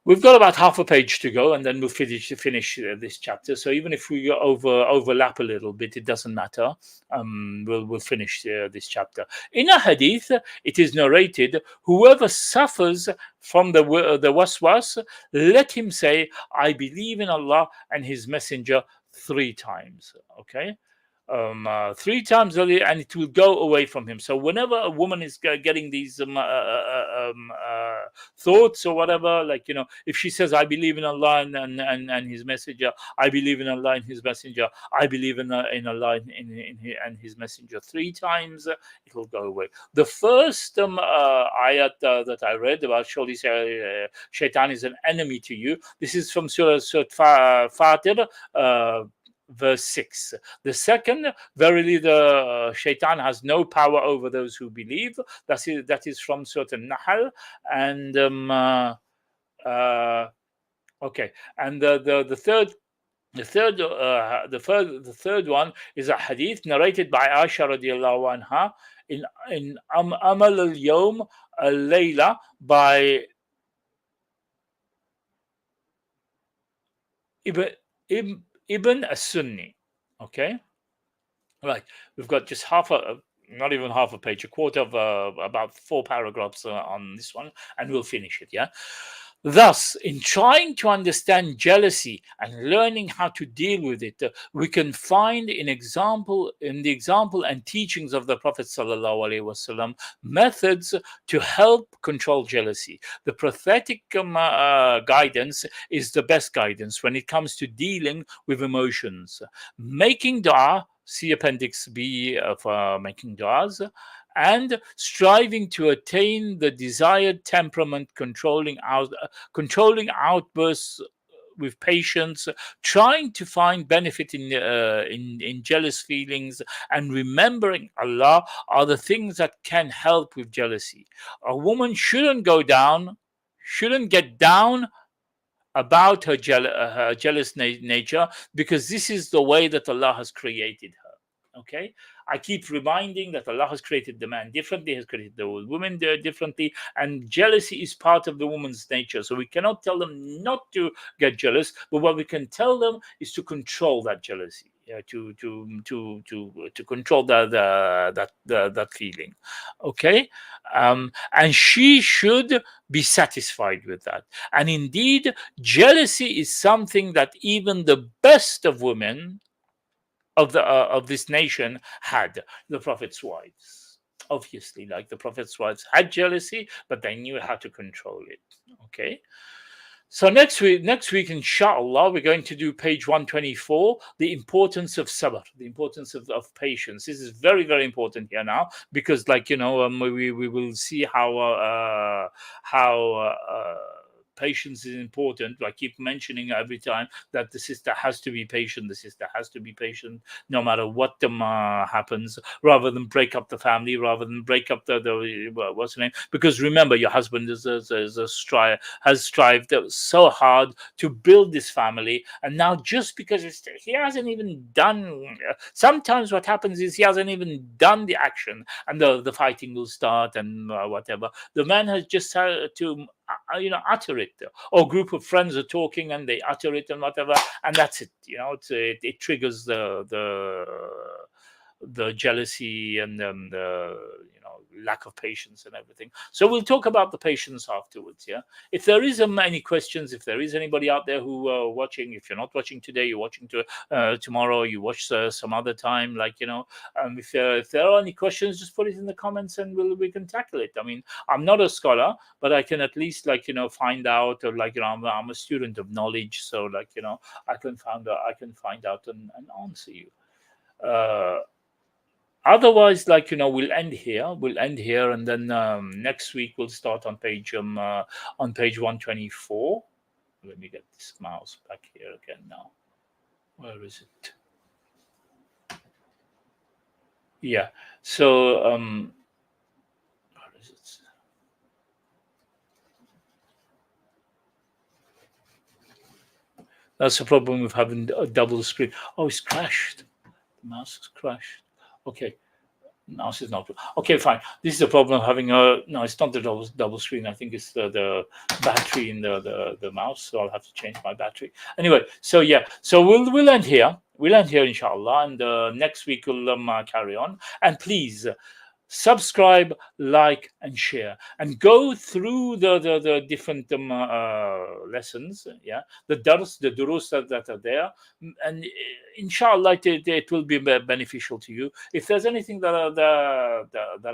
We've got about half a page to go, and then we'll finish this chapter. So even if we overlap a little bit, it doesn't matter. We'll finish this chapter. In a hadith, it is narrated, whoever suffers from the waswas, let him say, I believe in Allah and His Messenger 3 times. Okay. 3 times earlier, and it will go away from him. So whenever a woman is getting these thoughts or whatever, like, if she says, I believe in Allah and His Messenger, I believe in Allah and His Messenger, I believe in Allah and His Messenger 3 times, it will go away. The first ayat that I read about, surely shaitan is an enemy to you. This is from Surah Fatir, verse 6. The second, verily the shaitan has no power over those who believe. That is from Surah An-Nahl. And okay, and the third one is a hadith narrated by Aisha radiallahu anha in Amal al-Yawm al-Layla by Ibn as-Sunni. Okay, right. We've got just not even half a page, a quarter of about 4 paragraphs on this one, and we'll finish it. Yeah. Thus, in trying to understand jealousy and learning how to deal with it, we can find in the example and teachings of the Prophet ﷺ methods to help control jealousy. The prophetic guidance is the best guidance when it comes to dealing with emotions. Making dua, see Appendix B for making duas, and striving to attain the desired temperament, controlling outbursts with patience, trying to find benefit in jealous feelings, and remembering Allah are the things that can help with jealousy. A woman shouldn't get down about her jealous nature, because this is the way that Allah has created her. Okay, I keep reminding that Allah has created the man differently, has created the woman differently, and jealousy is part of the woman's nature. So we cannot tell them not to get jealous, but what we can tell them is to control that jealousy, to control that feeling. Okay, and she should be satisfied with that. And indeed, jealousy is something that even the best of women of this nation had. The Prophet's wives, obviously, like the Prophet's wives had jealousy, but they knew how to control it. Okay, so next week inshallah, we're going to do page 124, the importance of sabr, the importance of patience. This is very, very important here now, because we will see how patience is important. I keep mentioning every time that the sister has to be patient. The sister has to be patient no matter what happens, rather than break up the family, rather than break up the what's her name? Because remember, your husband has strived so hard to build this family, and now just because he hasn't even done. Sometimes what happens is he hasn't even done the action, and the fighting will start and whatever. The man has just had to utter it, or a group of friends are talking and they utter it and whatever, and that's it. It triggers the jealousy and the lack of patience and everything. So we'll talk about the patience afterwards. Yeah. If there is any questions, if there is anybody out there who are watching, if you're not watching today, you're watching tomorrow, you watch some other time, like, if there are any questions, just put it in the comments and we can tackle it. I mean, I'm not a scholar, but I can at least, like, find out, or like, I'm a student of knowledge, so, like, I can find out and answer you. Otherwise, like, we'll end here, and then next week we'll start on page 124. Let me get this mouse back here again now. Where is it? Yeah. So where is it? That's the problem with having a double screen. Oh, it's crashed. The mouse has crashed. Okay. Mouse is not okay. Fine. This is the problem of having no. It's not the double screen. I think it's the battery in the mouse. So I'll have to change my battery. Anyway, so yeah. So we'll end here. We'll end here, inshallah, and next week we'll carry on. And please subscribe, like, and share, and go through the different lessons, yeah, the durus that are there, and inshallah it will be beneficial to you. If there's anything that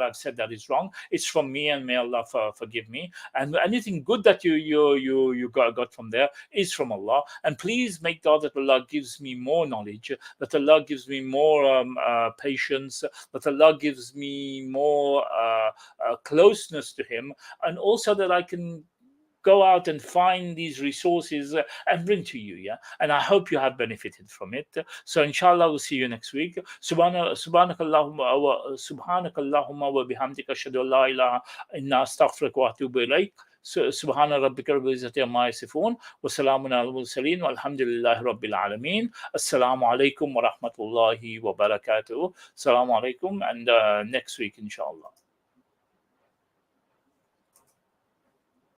I've said that is wrong, it's from me, and may Allah forgive me. And anything good that you got from there is from Allah. And please make dua that Allah gives me more knowledge, that Allah gives me more patience, that Allah gives me more closeness to Him, and also that I can go out and find these resources and bring to you. Yeah, and I hope you have benefited from it. So inshallah we'll see you next week. Subhanakallahumma wa bihamdika ashhadu an la ilaha illa astaghfiruka wa atubu ilayk. Subhana rabbika rabbil izzati amma yasifun wa salamun alal mursalin walhamdulillahi rabbil alamin. Assalamu alaikum wa rahmatullahi wa barakatuh. Assalamu alaikum, and next week inshallah.